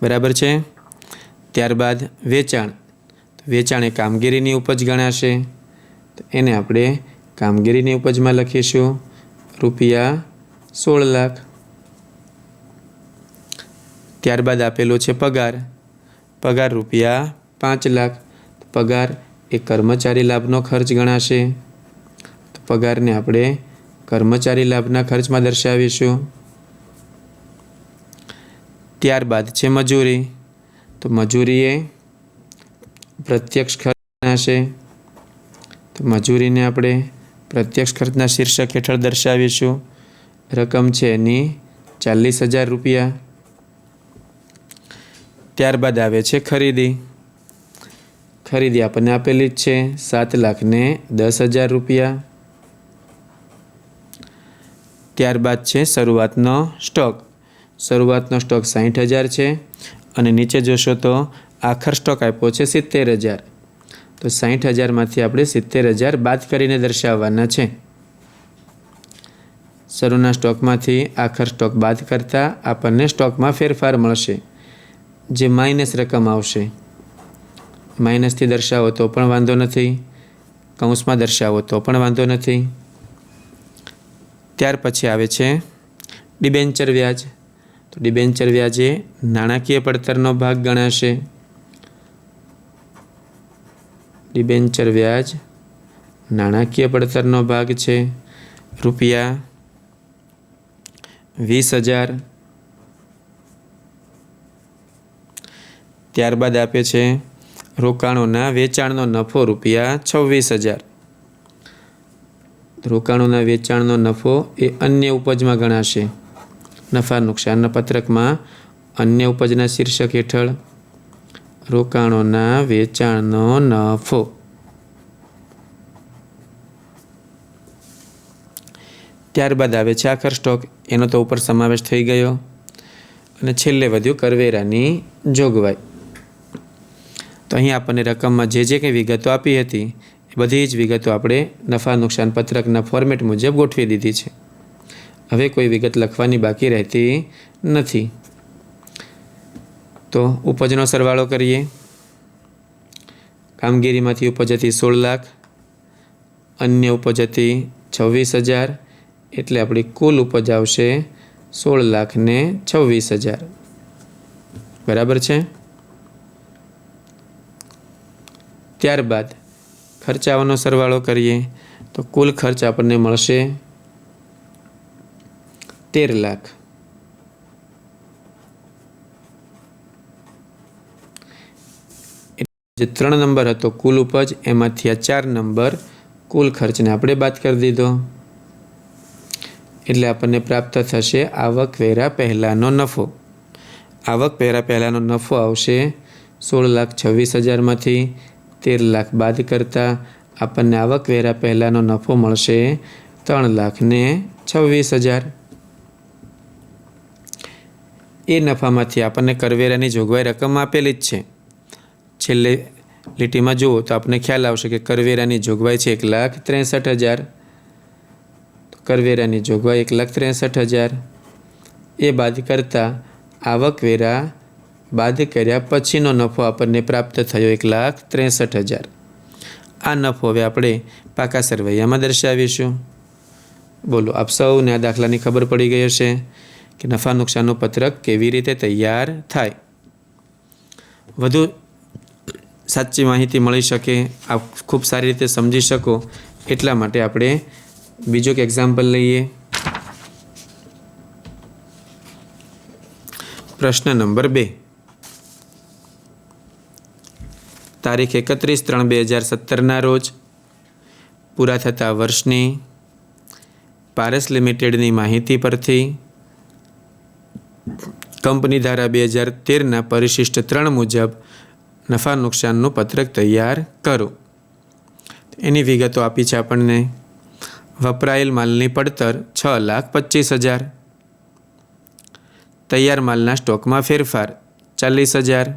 બરાબર છે. ત્યારબાદ વેચાણ. વેચાણ એ કામગીરીની ઉપજ ગણાશે. તો એને આપણે કામગીરીની ઉપજમાં લખીશું ₹16,00,000. ત્યારબાદ આપેલું છે પગાર. પગાર ₹5,00,000. પગાર એ કર્મચારી લાભનો ખર્ચ ગણાશે. તો પગારને આપણે કર્મચારી લાભના ખર્ચમાં દર્શાવીશું. ત્યારબાદ છે મજૂરી. તો મજૂરી એ પ્રત્યક્ષ ખર્ચ ગણાશે. તો મજૂરીને આપણે પ્રત્યક્ષ ખર્ચના શીર્ષક હેઠળ દર્શાવીશું. રકમ છે એની ₹40,000. ત્યારબાદ આવે છે ખરીદી. ખરીદી આપણને આપેલી જ છે ₹7,10,000. ત્યારબાદ છે શરૂઆતનો સ્ટોક. શરૂઆતનો સ્ટોક 60,000 છે અને નીચે જોશો તો આખર સ્ટોક આપ્યો છે 70,000. તો 60,000માંથી આપણે 70,000 બાદ કરીને દર્શાવવાના છે. શરૂના સ્ટોકમાંથી આખર સ્ટોક બાદ કરતાં આપણને સ્ટોકમાં ફેરફાર મળશે, જે માઇનસ રકમ આવશે. માઇનસથી દર્શાવો તો પણ વાંધો નથી, કૌંસમાં દર્શાવો તો પણ વાંધો નથી. ત્યાર પછી આવે છે ડિબેન્ચર વ્યાજ. તો ડિબેન્ચર વ્યાજ એ નાણાકીય પડતરનો ભાગ ગણાશે. ડિબેન્ચર વ્યાજ નાણાકીય પડતરનો ભાગ છે ₹20,000. ત્યારબાદ આપે છે રોકાણોના વેચાણનો નફો ₹26,000. રોકાણોના વેચાણનો નફો એ અન્ય ઉપજમાં ગણાશે. નફા નુકસાનના પત્રકમાં અન્ય ઉપજના શીર્ષક હેઠળ રોકાણોના વેચાણનો નફો. ત્યારબાદ આવે છે આખર સ્ટોક. એનો તો ઉપર સમાવેશ થઈ ગયો. અને છેલ્લે વધ્યું કરવેરાની જોગવાઈ. તો અહીં આપણને રકમમાં જે કંઈ વિગતો આપી હતી એ બધી જ વિગતો આપણે નફા નુકસાન પત્રકના ફોર્મેટ મુજબ ગોઠવી દીધી છે. હવે કોઈ વિગત લખવાની બાકી રહેતી નથી. તો ઉપજનો સરવાળો કરીએ. કામગીરીમાંથી ઉપજ હતી 16,00,000, અન્ય ઉપજ હતી 26,000, એટલે આપણી કુલ ઉપજ આવશે 16,26,000. બરાબર છે. ત્યારબાદ ખર્ચાઓનો સરવાળો કરીએ તો કુલ ખર્ચ આપણને મળશે 13,00,000. જે 3 નંબર હતો કુલ ઉપજ, એમાંથી આ 4 નંબર કુલ ખર્ચને આપણે બાદ કરી દીધો, એટલે આપણને પ્રાપ્ત થશે આવકવેરા પહેલાંનો નફો. આવકવેરા પહેલાંનો નફો આવશે 16,26,000માંથી 13,00,000 બાદ કરતાં આપણને આવકવેરા પહેલાંનો નફો મળશે 3,26,000. એ નફામાંથી આપણને કરવેરાની જોગવાઈ રકમ આપેલી જ છે. છેલ્લે લીટીમાં જુઓ તો આપણને ખ્યાલ આવશે કે કરવેરાની જોગવાઈ છે 1,63,000. કરવેરાની જોગવાઈ 1,63,000. એ બાદ કરતાં આવકવેરા બાદ કર્યા પછીનો નફો આપણને પ્રાપ્ત થયો 1,63,000. આ નફો હવે આપણે પાકા સરવૈયામાં દર્શાવીશું. બોલો, આપ સૌને આ દાખલાની ખબર પડી ગઈ હશે કે નફા નુકસાનનું પત્રક કેવી રીતે તૈયાર થાય. વધુ સાચી માહિતી મળી શકે, આપ ખૂબ સારી રીતે સમજી શકો એટલા માટે આપણે બીજો એક એક્ઝામ્પલ લઈએ. પ્રશ્ન નંબર 2. તારીખ 31/3/2017 રોજ પૂરા થતા વર્ષની પારસ લિમિટેડની માહિતી પરથી કંપની ધારા 2013ના પરિશિષ્ટ 3 મુજબ નફા નુકસાનનું પત્રક તૈયાર કરો. એની વિગતો આપી છે આપણને. વપરાયેલ માલની પડતર 6,25,000. તૈયાર માલના સ્ટોકમાં ફેરફાર 40,000.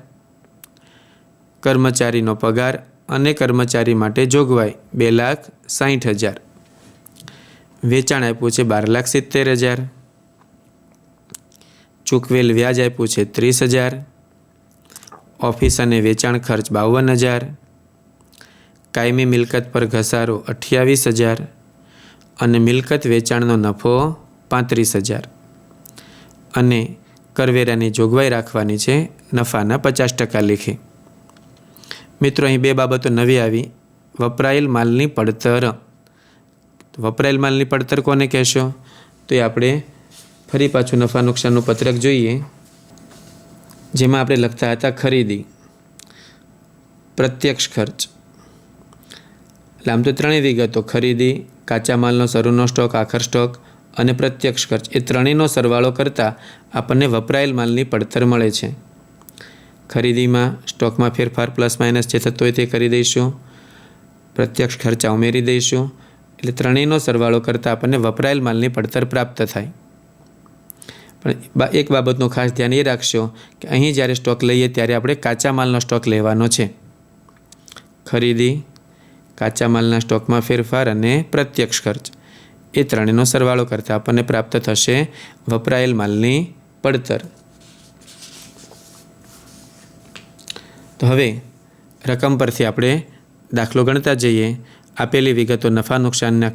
કર્મચારીનો પગાર અને કર્મચારી માટે જોગવાઈ 2,60,000. વેચાણ આપ્યું છે 12,70,000. ચૂકવેલ વ્યાજ આપ્યું છે 30,000. ઓફિસ અને વેચાણ ખર્ચ 52,000. કાયમી મિલકત પર ઘસારો 28,000 અને મિલકત વેચાણનો નફો 35,000. અને કરવેરાની જોગવાઈ રાખવાની છે નફાના 50% લેખે. મિત્રો, અહીં 2 બાબતો નવી આવી. વપરાયેલ માલની પડતર. વપરાયેલ માલની પડતર કોને કહેશો? તો એ આપણે ફરી પાછું નફા નુકસાનનું પત્રક જોઈએ, જેમાં આપણે લખતા હતા ખરીદી, પ્રત્યક્ષ ખર્ચ. એટલે આમ તો 3 વિગતો: ખરીદી, કાચા માલનો શરૂનો સ્ટોક, આખર સ્ટોક અને પ્રત્યક્ષ ખર્ચ. એ ત્રણેયનો સરવાળો કરતાં આપણને વપરાયેલ માલની પડતર મળે છે. ખરીદીમાં સ્ટોકમાં ફેરફાર પ્લસ માઇનસ જે થતો હોય તે કરી દઈશું, પ્રત્યક્ષ ખર્ચા ઉમેરી દઈશું, એટલે ત્રણેયનો સરવાળો કરતાં આપણને વપરાયેલ માલની પડતર પ્રાપ્ત થાય. પણ એક બાબતનું ખાસ ધ્યાન એ રાખશો કે અહીં જ્યારે સ્ટોક લઈએ ત્યારે આપણે કાચા માલનો સ્ટોક લેવાનો છે. ખરીદી, કાચા માલના સ્ટોકમાં ફેરફાર અને પ્રત્યક્ષ ખર્ચ, એ ત્રણેયનો સરવાળો કરતાં આપણને પ્રાપ્ત થશે વપરાયેલ માલની પડતર. તો હવે રકમ પરથી આપણે દાખલો ગણતા જઈએ. આપેલી વિગતો નફા નુકસાનના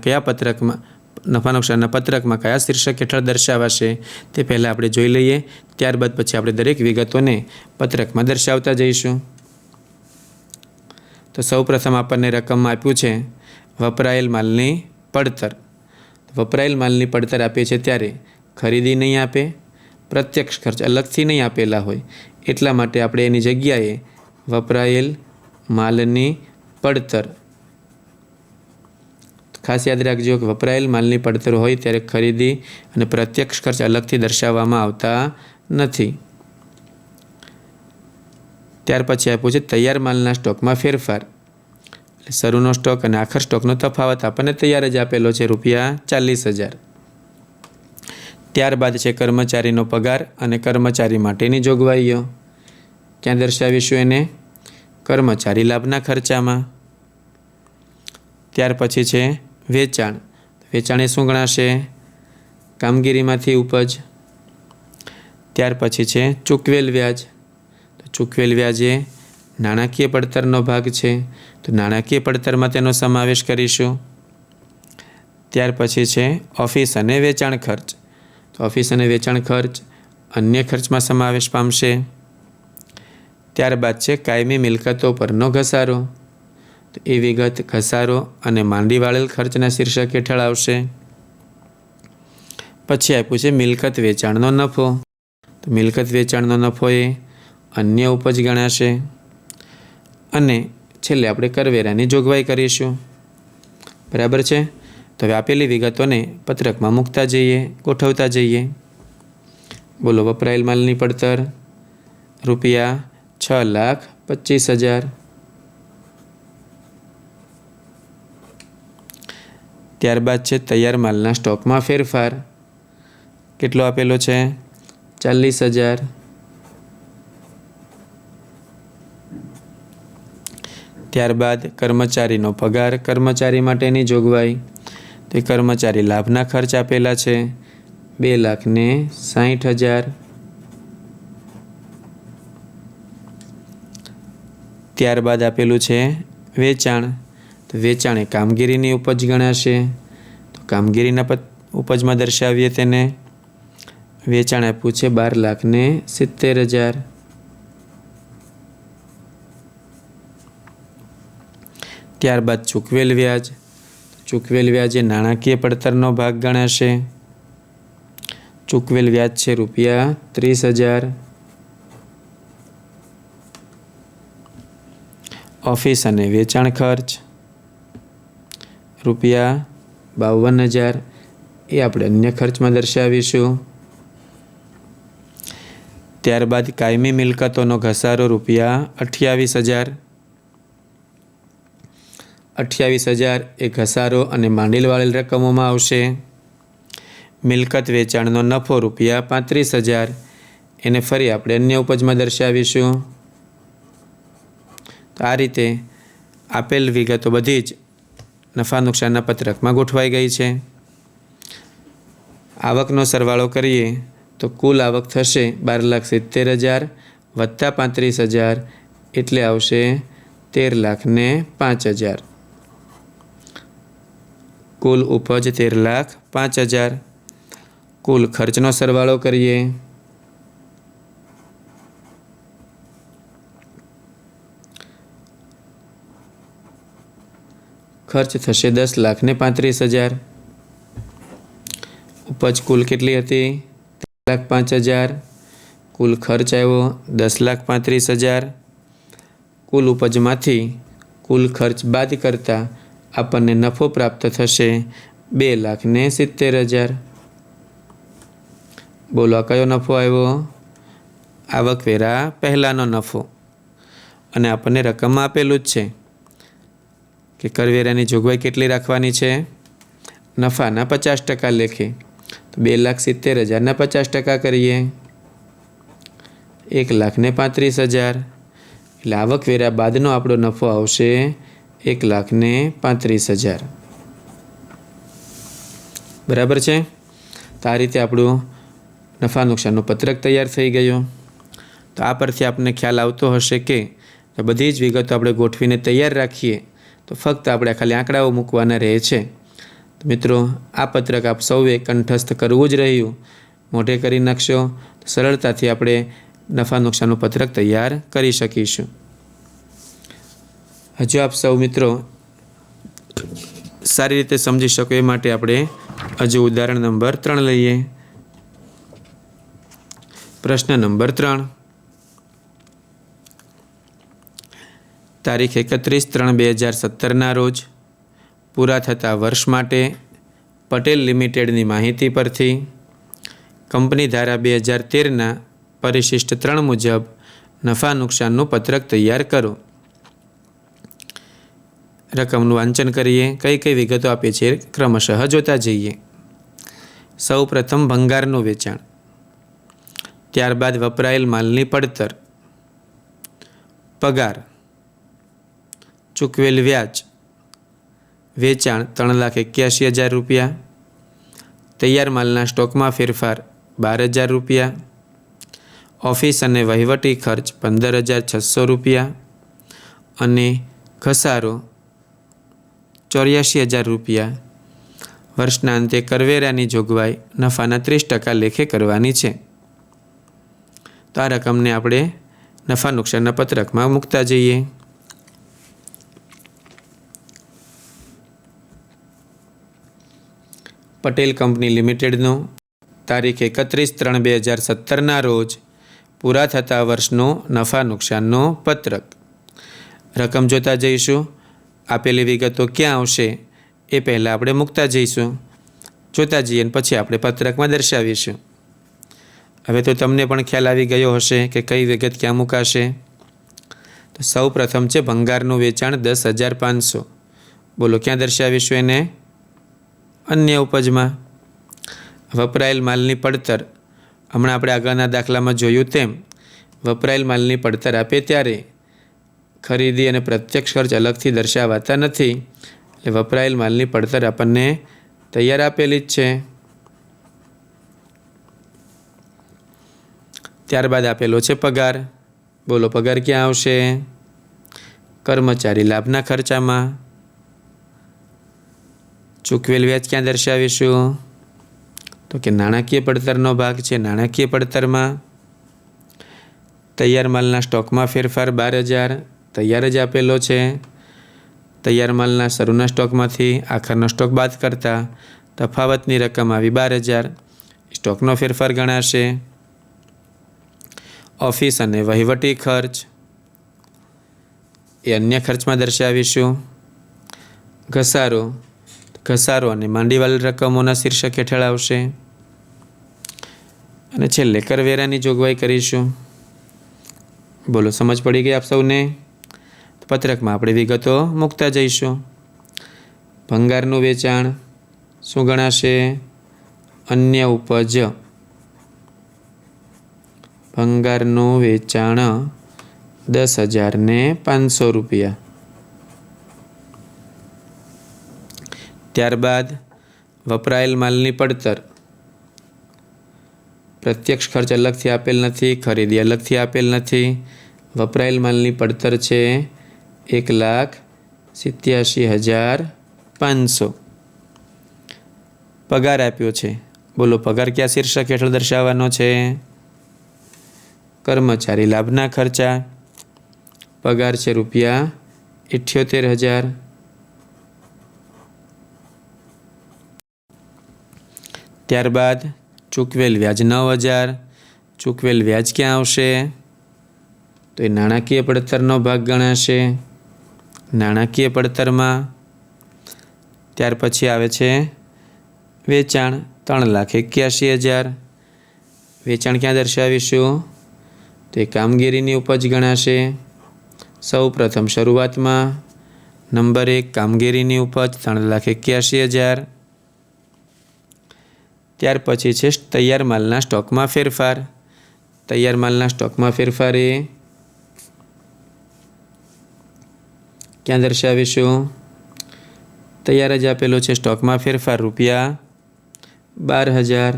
પત્રકમાં કયા શીર્ષક હેઠળ દર્શાવાશે તે પહેલાં આપણે જોઈ લઈએ. ત્યારબાદ પછી આપણે દરેક વિગતોને પત્રકમાં દર્શાવતા જઈશું. તો સૌપ્રથમ આપણને રકમમાં આપ્યું છે વપરાયેલ માલની પડતર. વપરાયેલ માલની પડતર આપીએ છે ત્યારે ખરીદી નહીં આપે, પ્રત્યક્ષ ખર્ચ અલગથી નહીં આપેલા હોય, એટલા માટે આપણે એની જગ્યાએ વપરાયેલ માલની પડતર. ખાસ યાદ રાખજો કે વપરાયેલ માલની પડતર હોય ત્યારે ખરીદી અને પ્રત્યક્ષ ખર્ચ અલગથી દર્શાવવામાં આવતા નથી. ત્યાર પછી આપ્યું છે તૈયાર માલના સ્ટોકમાં ફેરફાર. એટલે શરૂનો સ્ટોક અને આખર સ્ટોકનો તફાવત આપણને તૈયાર જ આપેલો છે ₹40,000. ત્યારબાદ છે કર્મચારીનો પગાર અને કર્મચારી માટેની જોગવાઈઓ. ક્યાં દર્શાવીશું એને? કર્મચારી લાભના ખર્ચામાં. ત્યાર પછી છે વેચાણ. વેચાણ એ શું ગણાશે? કામગીરીમાંથી ઉપજ. ત્યાર પછી છે ચૂકવેલ વ્યાજ. તો ચૂકવેલ વ્યાજ એ નાણાકીય પડતરનો ભાગ છે, તો નાણાકીય પડતરમાં તેનો સમાવેશ કરીશું. ત્યાર પછી છે ઓફિસ અને વેચાણ ખર્ચ. તો ઓફિસ અને વેચાણ ખર્ચ અન્ય ખર્ચમાં સમાવેશ પામશે. ત્યારબાદ છે કાયમી મિલકતો પરનો ઘસારો. તો એ વિગત ઘસારો અને માંડી વાળેલ ખર્ચના શીર્ષક હેઠળ આવશે. પછી આપ્યું છે મિલકત વેચાણનો નફો. તો મિલકત વેચાણનો નફો એ અન્ય ઉપજ ગણાશે. અને છેલ્લે આપણે કરવેરાની જોગવાઈ કરીશું. બરાબર છે? તો હવે આપેલી વિગતોને પત્રકમાં મૂકતા જઈએ, ગોઠવતા જઈએ. બોલો, વપરાયેલ માલની પડતર ₹6,25,000. ત્યારબાદ છે તૈયાર માલના સ્ટોકમાં ફેરફાર. કેટલો આપેલો છે? 40,000. ત્યારબાદ કર્મચારીનો પગાર, કર્મચારી માટેની જોગવાઈ, તો એ કર્મચારી લાભના ખર્ચ આપેલા છે 2,60,000. ત્યારબાદ આપેલું છે વેચાણ, તો વેચાણ એ કામગીરીની ઉપજ ગણાશે, તો કામગીરીના ઉપજમાં દર્શાવીએ તેને. વેચાણ આપ્યું છે 12,70,000. ત્યારબાદ ચૂકવેલ વ્યાજ, ચૂકવેલ વ્યાજ એ નાણાકીય પડતરનો ભાગ ગણાશે. ચૂકવેલ વ્યાજ છે ₹30,000. ઓફિસ અને વેચાણ ખર્ચ ₹52,000, એ આપણે અન્ય ખર્ચમાં દર્શાવીશું. ત્યારબાદ કાયમી મિલકતોનો ઘસારો ₹28,000. 28,000 એ ઘસારો અને માંડી વાળેલ રકમોમાં આવશે. મિલકત વેચાણનો નફો ₹35,000, એને ફરી આપણે અન્ય ઉપજમાં દર્શાવીશું. તો આ રીતે આપેલ વિગતો બધી જ નફા નુકસાનના પત્રકમાં ગોઠવાઈ ગઈ છે. આવકનો સરવાળો કરીએ તો કુલ આવક થશે 12,70,000 વત્તા 35,000, એટલે આવશે 13,05,000. કુલ ઉપજ 13,05,000. કુલ ખર્ચનો સરવાળો કરીએ ખર્ચ થશે 10,35,000. ઉપજ કુલ કેટલી હતી? 13,05,000. કુલ ખર્ચ આવ્યો 10,35,000. કુલ ઉપજમાંથી કુલ ખર્ચ બાદ કરતાં આપણને નફો પ્રાપ્ત થશે 2,70,000. બોલો આ કયો નફો આવ્યો? આવકવેરા પહેલાંનો નફો. અને આપણને રકમમાં આપેલું જ છે કે કરવેરાની જોગવાઈ કેટલી રાખવાની છે? નફાના 50% લેખે. તો 2,70,000ના 50% કરીએ 1,35,000. એટલે આવકવેરા બાદનો આપણો નફો આવશે 1,35,000. બરાબર છે? તો આ રીતે આપણું નફા નુકસાનનું પત્રક તૈયાર થઈ ગયું. તો આ પરથી આપણને ખ્યાલ આવતો હશે કે બધી જ વિગતો આપણે ગોઠવીને તૈયાર રાખીએ તો ફક્ત આપણે ખાલી આંકડાઓ મૂકવાના રહે છે. તો મિત્રો, આ પત્રક આપ સૌએ કંઠસ્થ કરવું જ રહ્યું. મોઢે કરી નાખશો તો સરળતાથી આપણે નફા નુકસાનનું પત્રક તૈયાર કરી શકીશું. હજુ આપ સૌ મિત્રો સારી રીતે સમજી શકો એ માટે આપણે હજુ ઉદાહરણ નંબર 3 લઈએ. પ્રશ્ન નંબર 3. તારીખ 31/3/2017ના રોજ પૂરા થતા વર્ષ માટે પટેલ લિમિટેડની માહિતી પરથી કંપની ધારા 2013ના પરિશિષ્ટ 3 મુજબ નફા નુકસાનનું પત્રક તૈયાર કરો. રકમનું વાંચન કરીએ. કઈ કઈ વિગતો આપે છે ક્રમશઃ જોતા જઈએ. સૌ પ્રથમ ભંગારનું વેચાણ, ત્યારબાદ વપરાયેલ માલની પડતર, પગાર, ચૂકવેલ વ્યાજ, વેચાણ 3,81,000 રૂપિયા, તૈયાર માલના સ્ટોકમાં ફેરફાર 12,000 રૂપિયા, ઓફિસ અને વહીવટી ખર્ચ 15,600 રૂપિયા અને ઘસારો 84,000 રૂપિયા. વર્ષના અંતે કરવેરાની જોગવાઈ નફાના 30% લેખે કરવાની છે. તો આ રકમને આપણે નફા નુકસાનના પત્રકમાં મૂકતા જઈએ. પટેલ કંપની લિમિટેડનું તારીખ 31/3/2017ના રોજ પૂરા થતા વર્ષનું નફા નુકસાનનું પત્રક. રકમ જોતા જઈશું. આપેલી વિગતો ક્યાં આવશે એ પહેલાં આપણે મૂકતા જઈશું. જોતા જઈએ અને પછી આપણે પત્રકમાં દર્શાવીશું. હવે તો તમને પણ ખ્યાલ આવી ગયો હશે કે કઈ વિગત ક્યાં મુકાશે. તો સૌ પ્રથમ છે ભંગારનું વેચાણ 10,500. બોલો ક્યાં દર્શાવીશું એને? અન્ય ઉપજમાં. વપરાયેલ માલની પડતર, હમણાં આપણે આગળના દાખલામાં જોયું તેમ વપરાયેલ માલની પડતર આપે ત્યારે ખરીદી અને પ્રત્યક્ષ ખર્ચ અલગથી દર્શાવાતા નથી, એટલે વપરાયેલ માલની પડતર આપણને તૈયાર આપેલી જ છે. ત્યારબાદ આપેલો છે પગાર. બોલો પગાર ક્યાં આવશે? કર્મચારી લાભના ખર્ચામાં. ચૂકવેલ વ્યાજ ક્યાં દર્શાવીશું? તો કે નાણાકીય પડતરનો ભાગ છે, નાણાકીય પડતરમાં. તૈયાર માલના સ્ટોકમાં ફેરફાર 12,000 તૈયાર જ આપેલો છે. તૈયાર માલના શરૂના સ્ટોકમાંથી આખરનો સ્ટોક બાદ કરતા તફાવતની રકમ આવી 12,000, સ્ટોકનો ફેરફાર ગણાશે. ઓફિસ અને વહીવટી ખર્ચ એ અન્ય ખર્ચમાં દર્શાવીશું. ઘસારો અને માંડીવાળી રકમોના શીર્ષક હેઠળ આવશે. અને છેલ્લે કરવેરાની જોગવાઈ કરીશું. બોલો સમજ પડી ગઈ આપ સૌને? પત્રકમાં આપણે વિગતો મૂકતા જઈશું. ભંગારનું વેચાણ શું ગણાશે? અન્ય ઉપજ. ભંગારનું વેચાણ 10,500 રૂપિયા. ત્યારબાદ વપરાયેલ માલની પડતર. પ્રત્યક્ષ ખર્ચ અલગથી આપેલ નથી, ખરીદી અલગથી આપેલ નથી. વપરાયેલ માલની પડતર છે 1,87,500. પગાર આપ્યો છે. બોલો પગાર કયા શીર્ષક હેઠળ દર્શાવવાનો છે? કર્મચારી લાભના ખર્ચા. પગાર છે ₹78,000. ત્યારબાદ ચૂકવેલ વ્યાજ 9,000. ચૂકવેલ વ્યાજ ક્યાં આવશે? તો એ નાણાકીય પડતરનો ભાગ ગણાશે, નાણાકીય પડતરમાં. ત્યાર પછી આવે છે વેચાણ 3,81,000. વેચાણ ક્યાં દર્શાવીશું? તો એ કામગીરીની ઉપજ ગણાશે. સૌ પ્રથમ શરૂઆતમાં નંબર 1 કામગીરીની ઉપજ 3,81,000. ત્યાર પછી છે તૈયાર માલના સ્ટોકમાં ફેરફાર. તૈયાર માલના સ્ટોકમાં ફેરફાર એ ક્યાં દર્શાવીશું? તૈયાર જ આપેલો છે. સ્ટોકમાં ફેરફાર ₹12,000.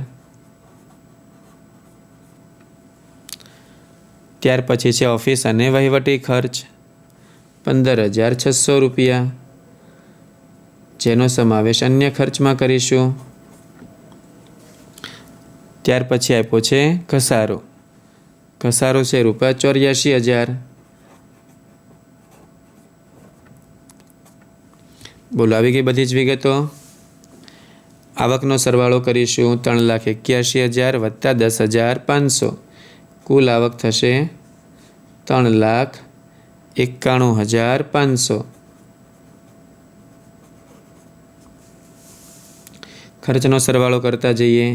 ત્યાર પછી છે ઓફિસ અને વહીવટી ખર્ચ 15,600 રૂપિયા, જેનો સમાવેશ અન્ય ખર્ચમાં કરીશું. ત્યાર પછી આપ્યો છે ઘસારો. ઘસારો છે ₹84,000. બોલો આવી ગઈ બધી જ વિગતો. આવકનો સરવાળો કરીશું. 3,81,000 વત્તા 10,500. કુલ આવક થશે 3,91,500. ખર્ચનો સરવાળો કરતા જઈએ.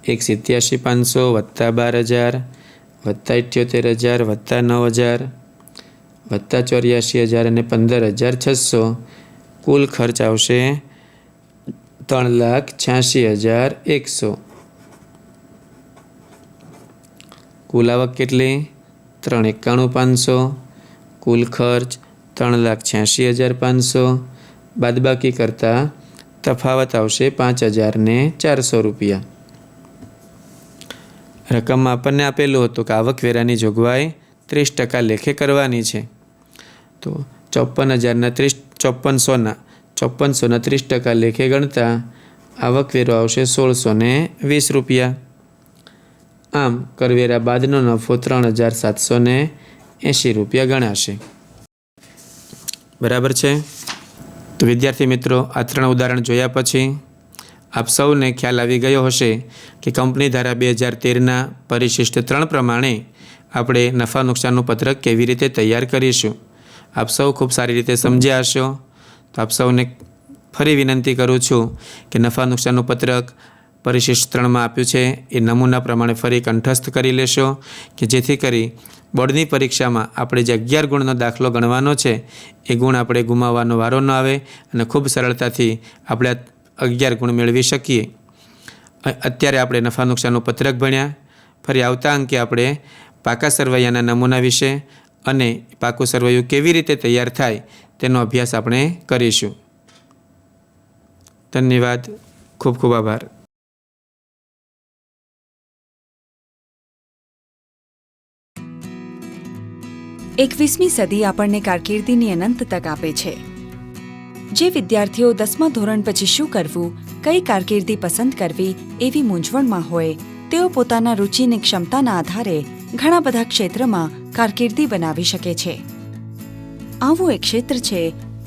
1,87,500 વત્તા 12,000 વત્તા 78,000 વત્તા 9,000 વત્તા 84,000 અને 15,600. કુલ ખર્ચ આવશે 3,86,100. કુલ આવક કેટલી? 3,91,500. કુલ ખર્ચ 3,86,500. બાદબાકી કરતાં તફાવત આવશે 5,400 રૂપિયા. રકમમાં આપણને આપેલું હતું કે આવકવેરાની જોગવાઈ 30% લેખે કરવાની છે. તો 54,500ના 30% લેખે ગણતા આવકવેરો આવશે 1,620 રૂપિયા. આમ કરવેરા બાદનો નફો 3,780 રૂપિયા ગણાશે. બરાબર છે? તો વિદ્યાર્થી મિત્રો, આ 3 ઉદાહરણ જોયા પછી આપ સૌને ખ્યાલ આવી ગયો હશે કે કંપની ધારા 2013ના પરિશિષ્ટ 3 પ્રમાણે આપણે નફા નુકસાનનું પત્રક કેવી રીતે તૈયાર કરીશું. આપ સૌ ખૂબ સારી રીતે સમજ્યા હશો. તો આપ સૌને ફરી વિનંતી કરું છું કે નફા નુકસાનનું પત્રક પરિશિષ્ટ 3માં આપ્યું છે એ નમૂના પ્રમાણે ફરી કંઠસ્થ કરી લેશો કે જેથી કરી બોર્ડની પરીક્ષામાં આપણે જે 11 ગુણનો દાખલો ગણવાનો છે એ ગુણ આપણે ગુમાવવાનો વારો ન આવે અને ખૂબ સરળતાથી આપણે 11 ગુણ મેળવી શકીએ. અત્યારે આપણે નફા નુકસાનનું પત્રક ભણ્યા. ફરી આવતા અંકે આપણે પાકા સરવૈયાના નમૂના વિશે અને પાકું સરવૈયું કેવી રીતે તૈયાર થાય તેનો અભ્યાસ આપણે કરીશું. ધન્યવાદ. ખૂબ ખૂબ આભાર. 21મી સદી આપણને કારકિર્દીની અનંત તક આપે છે. જે વિદ્યાર્થીઓ 10મા ધોરણ પછી શું કરવું, કઈ કારકિર્દી પસંદ કરવી એવી મૂંઝવણમાં હોય, તેઓ પોતાના રુચિની ક્ષમતાના આધારે ઘણા બધા ક્ષેત્રમાં કારકિર્દી બનાવી શકે છે. આવું એક ક્ષેત્ર છે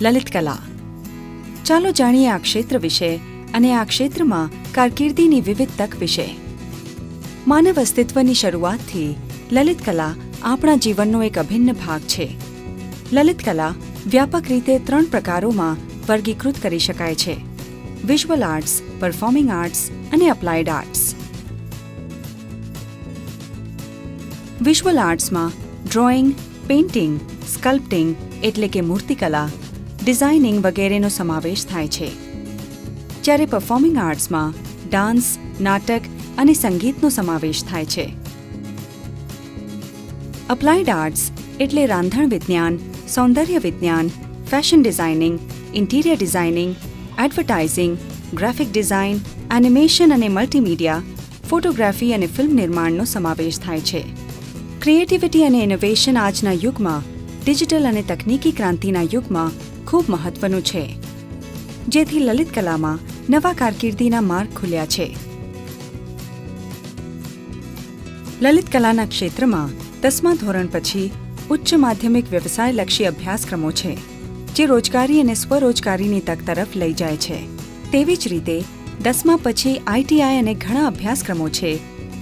લલિત કલા. ચાલો જાણીએ આ ક્ષેત્ર વિશે અને આ ક્ષેત્રમાં કારકિર્દીની વિવિધ તક વિશે. માનવ અસ્તિત્વની શરૂઆતથી લલિત કલા આપણા જીવનનો એક અભિન્ન ભાગ છે. લલિત કલા વ્યાપક રીતે 3 પ્રકારોમાં વર્ગીકૃત કરી શકાય છે: વિઝ્યુઅલ આર્ટ્સ, પરફોર્મિંગ આર્ટ્સ અને અપ્લાઇડ આર્ટ્સ. વિઝ્યુઅલ આર્ટ્સમાં ડ્રોઈંગ, પેઇન્ટિંગ, સ્કલ્પ્ટિંગ એટલે કે મૂર્તિકલા, ડિઝાઇનિંગ વગેરેનો સમાવેશ થાય છે. જ્યારે પરફોર્મિંગ આર્ટ્સમાં ડાન્સ, નાટક અને સંગીતનો સમાવેશ થાય છે. અપ્લાઇડ આર્ટ્સ એટલે રાંધણ વિજ્ઞાન, સૌંદર્ય વિજ્ઞાન, fashion designing, interior designing, advertising, graphic design, animation અને મલ્ટીમીડિયા, ફોટોગ્રાફી અને ફિલ્મ નિર્માણનો સમાવેશ થાય છે. ક્રિએટિવિટી અને ઇનોવેશન આજના યુગમાં, ડિજિટલ અને તકનીકી ક્રાંતિના યુગમાં ખૂબ મહત્વનું છે, જેથી લલિત કલામાં નવા કારકિર્દીના માર્ગ ખુલ્યા છે. લલિત કલાના ક્ષેત્રમાં 10મા ધોરણ પછી ઉચ્ચ માધ્યમિક વ્યવસાયલક્ષી અભ્યાસક્રમો છે, જે રોજગારી અને સ્વરોજગારીની તક તરફ લઈ જાય છે. તેવી જ રીતે 10મા પછી આઈટીઆઈ અને ઘણા અભ્યાસક્રમો છે,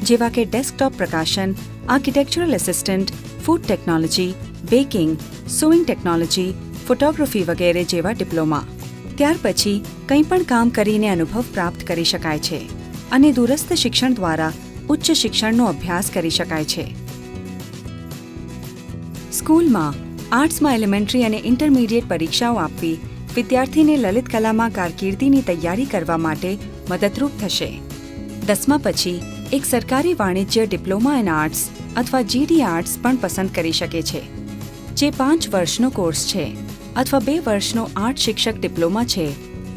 જેવા કે ડેસ્કટોપ પ્રકાશન, architectural assistant, food technology, baking, sewing technology, photography વગેરે જેવા ડિપ્લોમા. ત્યાર પછી કંઈ પણ કામ કરીને અનુભવ પ્રાપ્ત કરી શકાય છે અને દૂરસ્થ શિક્ષણ દ્વારા ઉચ્ચ શિક્ષણનો અભ્યાસ કરી શકાય છે. સ્કૂલમાં આર્ટ્સમાં એલિમેન્ટરી અને ઇન્ટરમીડિયેટ પરીક્ષાઓ આપવી વિદ્યાર્થીને લલિત કલામાં કારકિર્દીની તૈયારી કરવા માટે મદદરૂપ થશે. 10મા પછી એક સરકારી વાણિજ્ય ડિપ્લોમા ઇન આર્ટ્સ અથવા જીડી આર્ટ્સ પણ પસંદ કરી શકે છે, જે 5 વર્ષનો કોર્સ છે અથવા 2 વર્ષનો આર્ટ શિક્ષક ડિપ્લોમા છે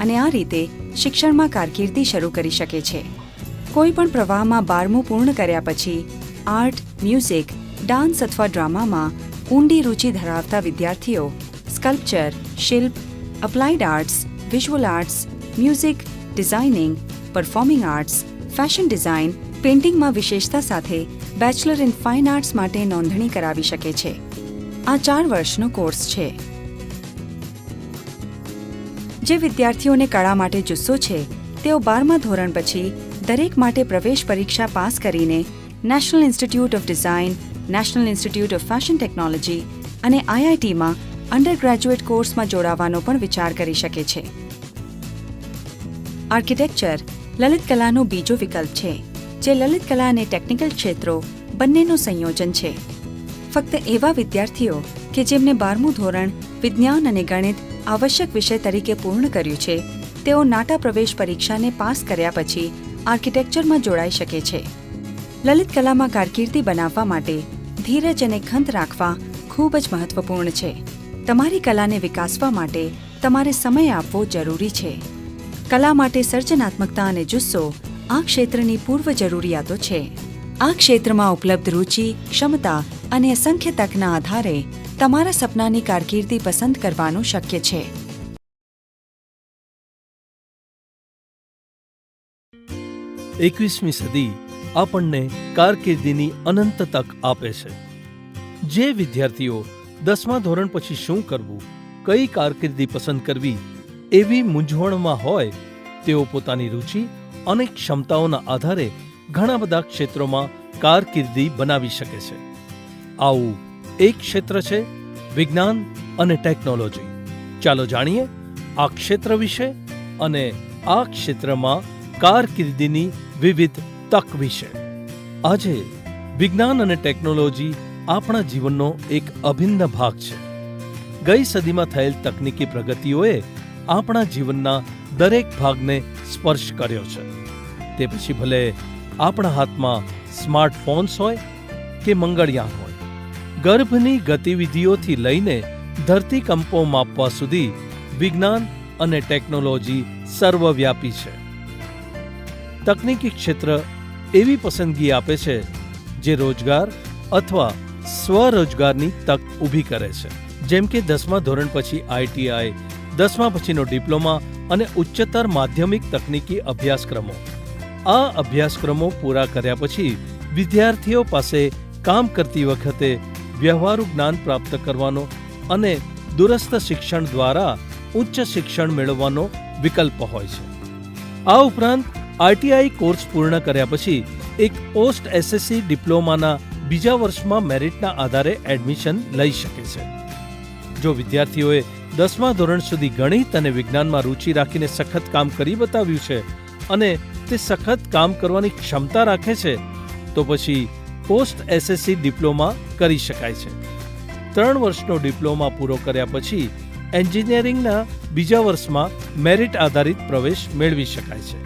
અને આ રીતે શિક્ષણમાં કારકિર્દી શરૂ કરી શકે છે. કોઈ પણ પ્રવાહમાં 12મું પૂર્ણ કર્યા પછી આર્ટ, મ્યુઝિક, ડાન્સ અથવા ડ્રામામાં ઊંડી રુચિ ધરાવતા વિદ્યાર્થીઓ સ્કલ્પચર, શિલ્પ, applied arts, visual arts, music, designing, performing arts, fashion design, પેઇન્ટિંગમાં વિશેષતા સાથે બેચલર ઇન ફાઇન આર્ટ્સ માટે નોંધણી કરાવી શકે છે. આ 4 વર્ષનો કોર્સ છે. જે વિદ્યાર્થીઓને કળા માટે જુસ્સો છે, તેઓ 12મા ધોરણ પછી દરેક માટે પ્રવેશ પરીક્ષા પાસ કરીને national institute of design, national institute of fashion technology અને આઈઆઈટીમાં અંડર ગ્રેજ્યુએટ કોર્સમાં જોડાવાનો પણ વિચાર કરી શકે છે. આર્કિટેક્ચર લલિત કલાનો બીજો વિકલ્પ છે, જે લલિત કલા અને ટેકનિકલ ક્ષેત્રો બંનેનું સંયોજન છે. ફક્ત એવા વિદ્યાર્થીઓ કે જેમને 12મું ધોરણ વિજ્ઞાન અને ગણિત આવશ્યક વિષય તરીકે પૂર્ણ કર્યું છે, તેઓ નાટા પ્રવેશ પરીક્ષાને પાસ કર્યા પછી આર્કિટેક્ચરમાં જોડાઈ શકે છે. લલિત કલામાં કારકિર્દી બનાવવા માટે ધીરજ અને ખંત રાખવા ખૂબ જ મહત્વપૂર્ણ છે. તમારી કલાને વિકાસવા માટે તમારે સમય આપવો જરૂરી છે. કલા માટે સર્જનાત્મકતા અને જુસ્સો આ ક્ષેત્રની પૂર્વ જરૂરિયાતો છે. આ ક્ષેત્રમાં ઉપલબ્ધ રુચિ, ક્ષમતા અને અસંખ્ય તકના આધારે તમારા સપનાની કારકિર્દી પસંદ કરવાનું શક્ય છે. એકવીસમી સદી આપણને કારકિર્દીની અનંત તક આપે છે. જે વિદ્યાર્થીઓ 10મા ધોરણ પછી શું કરવું, કઈ કારકિર્દી પસંદ કરવી એવી મૂંઝવણમાં હોય, તેઓ પોતાની રુચિ અને ક્ષમતાઓના આધારે ઘણા બધા ક્ષેત્રોમાં કારકિર્દી બનાવી શકે છે. આવું એક ક્ષેત્ર છે વિજ્ઞાન અને ટેકનોલોજી. ચાલો જાણીએ આ ક્ષેત્ર વિશે અને આ ક્ષેત્રમાં કારકિર્દીની વિવિધ તક વિશે. આજે વિજ્ઞાન અને ટેકનોલોજી આપણા જીવનનો એક અભિન્ન ભાગ છે. ગઈ સદીમાં થયેલ તકનીકી પ્રગતિઓએ આપણા જીવનના દરેક ભાગને સ્પર્શ કર્યો છે. તે પછી ભલે આપણા હાથમાં સ્માર્ટફોન્સ હોય કે મંગળયાન હોય, ગર્ભની ગતિવિધિઓથી લઈને ધરતીકંપો માપવા સુધી વિજ્ઞાન અને ટેકનોલોજી સર્વવ્યાપી છે. તકનીકી ક્ષેત્ર એવી પસંદગી આપે છે જે રોજગાર અથવા સ્વરોજગારની તક ઊભી કરે છે. જેમ કે 10મા ધોરણ પછી ITI, 10મા પછીનો ડિપ્લોમા અને ઉચ્ચતર માધ્યમિક તકનીકી અભ્યાસક્રમો. આ અભ્યાસક્રમો પૂરા કર્યા પછી વિદ્યાર્થીઓ પાસે કામ કરતી વખતે વ્યવહારુ જ્ઞાન પ્રાપ્ત કરવાનો અને દૂરસ્થ શિક્ષણ દ્વારા ઉચ્ચ શિક્ષણ મેળવવાનો વિકલ્પ હોય છે. આ ઉપરાંત ITI કોર્સ પૂર્ણ કર્યા પછી એક પોસ્ટ SSC ડિપ્લોમાના બીજા વર્ષમાં મેરિટના આધારે એડમિશન લઈ શકે છે. જો વિદ્યાર્થીઓએ 10મા ધોરણ સુધી ગણિત અને વિજ્ઞાનમાં રુચિ રાખીને સખત કામ કરી બતાવ્યું છે અને તે સખત કામ કરવાની ક્ષમતા રાખે છે તો પછી પોસ્ટ SSC ડિપ્લોમા કરી શકાય છે. 3 વર્ષનો ડિપ્લોમા પૂરો કર્યા પછી એન્જિનિયરિંગના બીજા વર્ષમાં મેરિટ આધારિત પ્રવેશ મેળવી શકાય છે.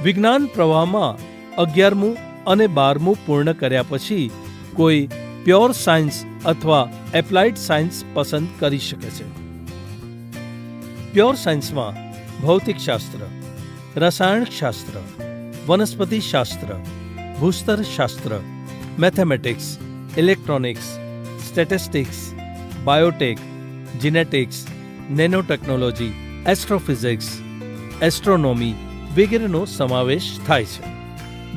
વિજ્ઞાન પ્રવાહમાં 11મું અને 12મું પૂર્ણ કર્યા પછી કોઈ પ્યોર સાયન્સ અથવા એપ્લાઇડ સાયન્સ પસંદ કરી શકે છે. પ્યોર સાયન્સમાં ભૌતિકશાસ્ત્ર, રસાયણશાસ્ત્ર, વનસ્પતિશાસ્ત્ર, ભૂસ્તરશાસ્ત્ર, mathematics, electronics, statistics, biotech, genetics, nanotechnology, astrophysics, astronomy વગેરેનો સમાવેશ થાય છે.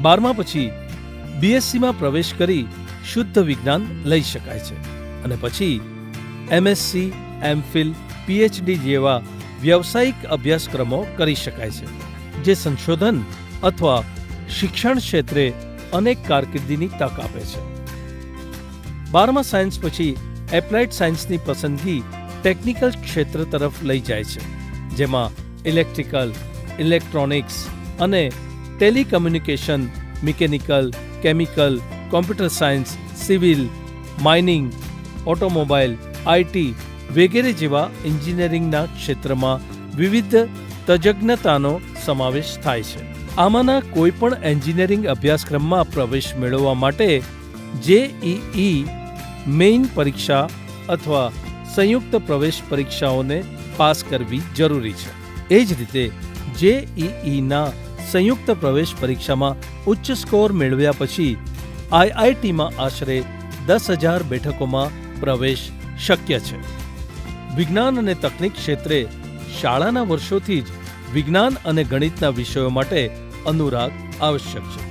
12મા પછી BScમાં પ્રવેશ કરી શુદ્ધ વિજ્ઞાન લઈ શકાય છે અને પછી MSc, MPhil, PhD જેવા વ્યવસાયિક અભ્યાસક્રમો કરી શકાય છે જે સંશોધન અથવા શિક્ષણ ક્ષેત્રે અનેક કારકિર્દીની તક આપે છે. 12મા સાયન્સ પછી એપ્લાઇડ સાયન્સની પસંદગી ટેકનિકલ ક્ષેત્ર તરફ લઈ જાય છે જેમાં ઇલેક્ટ્રિકલ, ઇલેક્ટ્રોનિક્સ અને telecommunication, mechanical, chemical, computer science, civil, mining, automobile, IT વગેરે જેવા એન્જિનિયરિંગના ક્ષેત્રમાં વિવિધ તજજ્ઞતાનો સમાવેશ થાય છે. આમાંના કોઈ પણ એન્જિનિયરિંગ અભ્યાસક્રમમાં પ્રવેશ મેળવવા માટે JEE મેઇન પરીક્ષા અથવા સંયુક્ત પ્રવેશ પરીક્ષાઓને પાસ કરવી જરૂરી છે. એ જ રીતે JEEના સંયુક્ત પ્રવેશ પરીક્ષામાં ઉચ્ચ સ્કોર મેળવ્યા પછી IITમાં આશરે 10,000 બેઠકોમાં પ્રવેશ શક્ય છે. વિજ્ઞાન અને તકનીક ક્ષેત્રે શાળાના વર્ષોથી જ વિજ્ઞાન અને ગણિતના વિષયો માટે અનુરાગ આવશ્યક છે.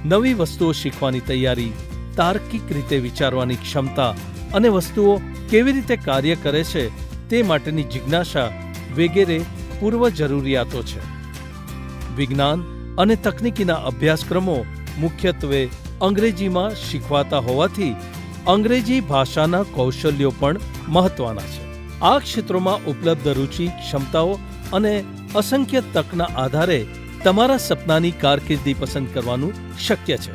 નવી વસ્તુઓ શીખવાની તૈયારી, તાર્કિક રીતે વિચારવાની ક્ષમતા અને વસ્તુઓ કેવી રીતે કાર્ય કરે છે તે માટેની જિજ્ઞાસા વગેરે પૂર્વ જરૂરિયાતો છે. વિજ્ઞાન અને તકનીકીના અભ્યાસક્રમો મુખ્યત્વે અંગ્રેજીમાં શીખવાતા હોવાથી અંગ્રેજી ભાષાના કૌશલ્યો પણ મહત્વના છે. આ ક્ષેત્રોમાં ઉપલબ્ધ રુચિ, ક્ષમતાઓ અને અસંખ્ય તકના આધારે તમારા સપનાની કારકિર્દી પસંદ કરવાનું શક્ય છે.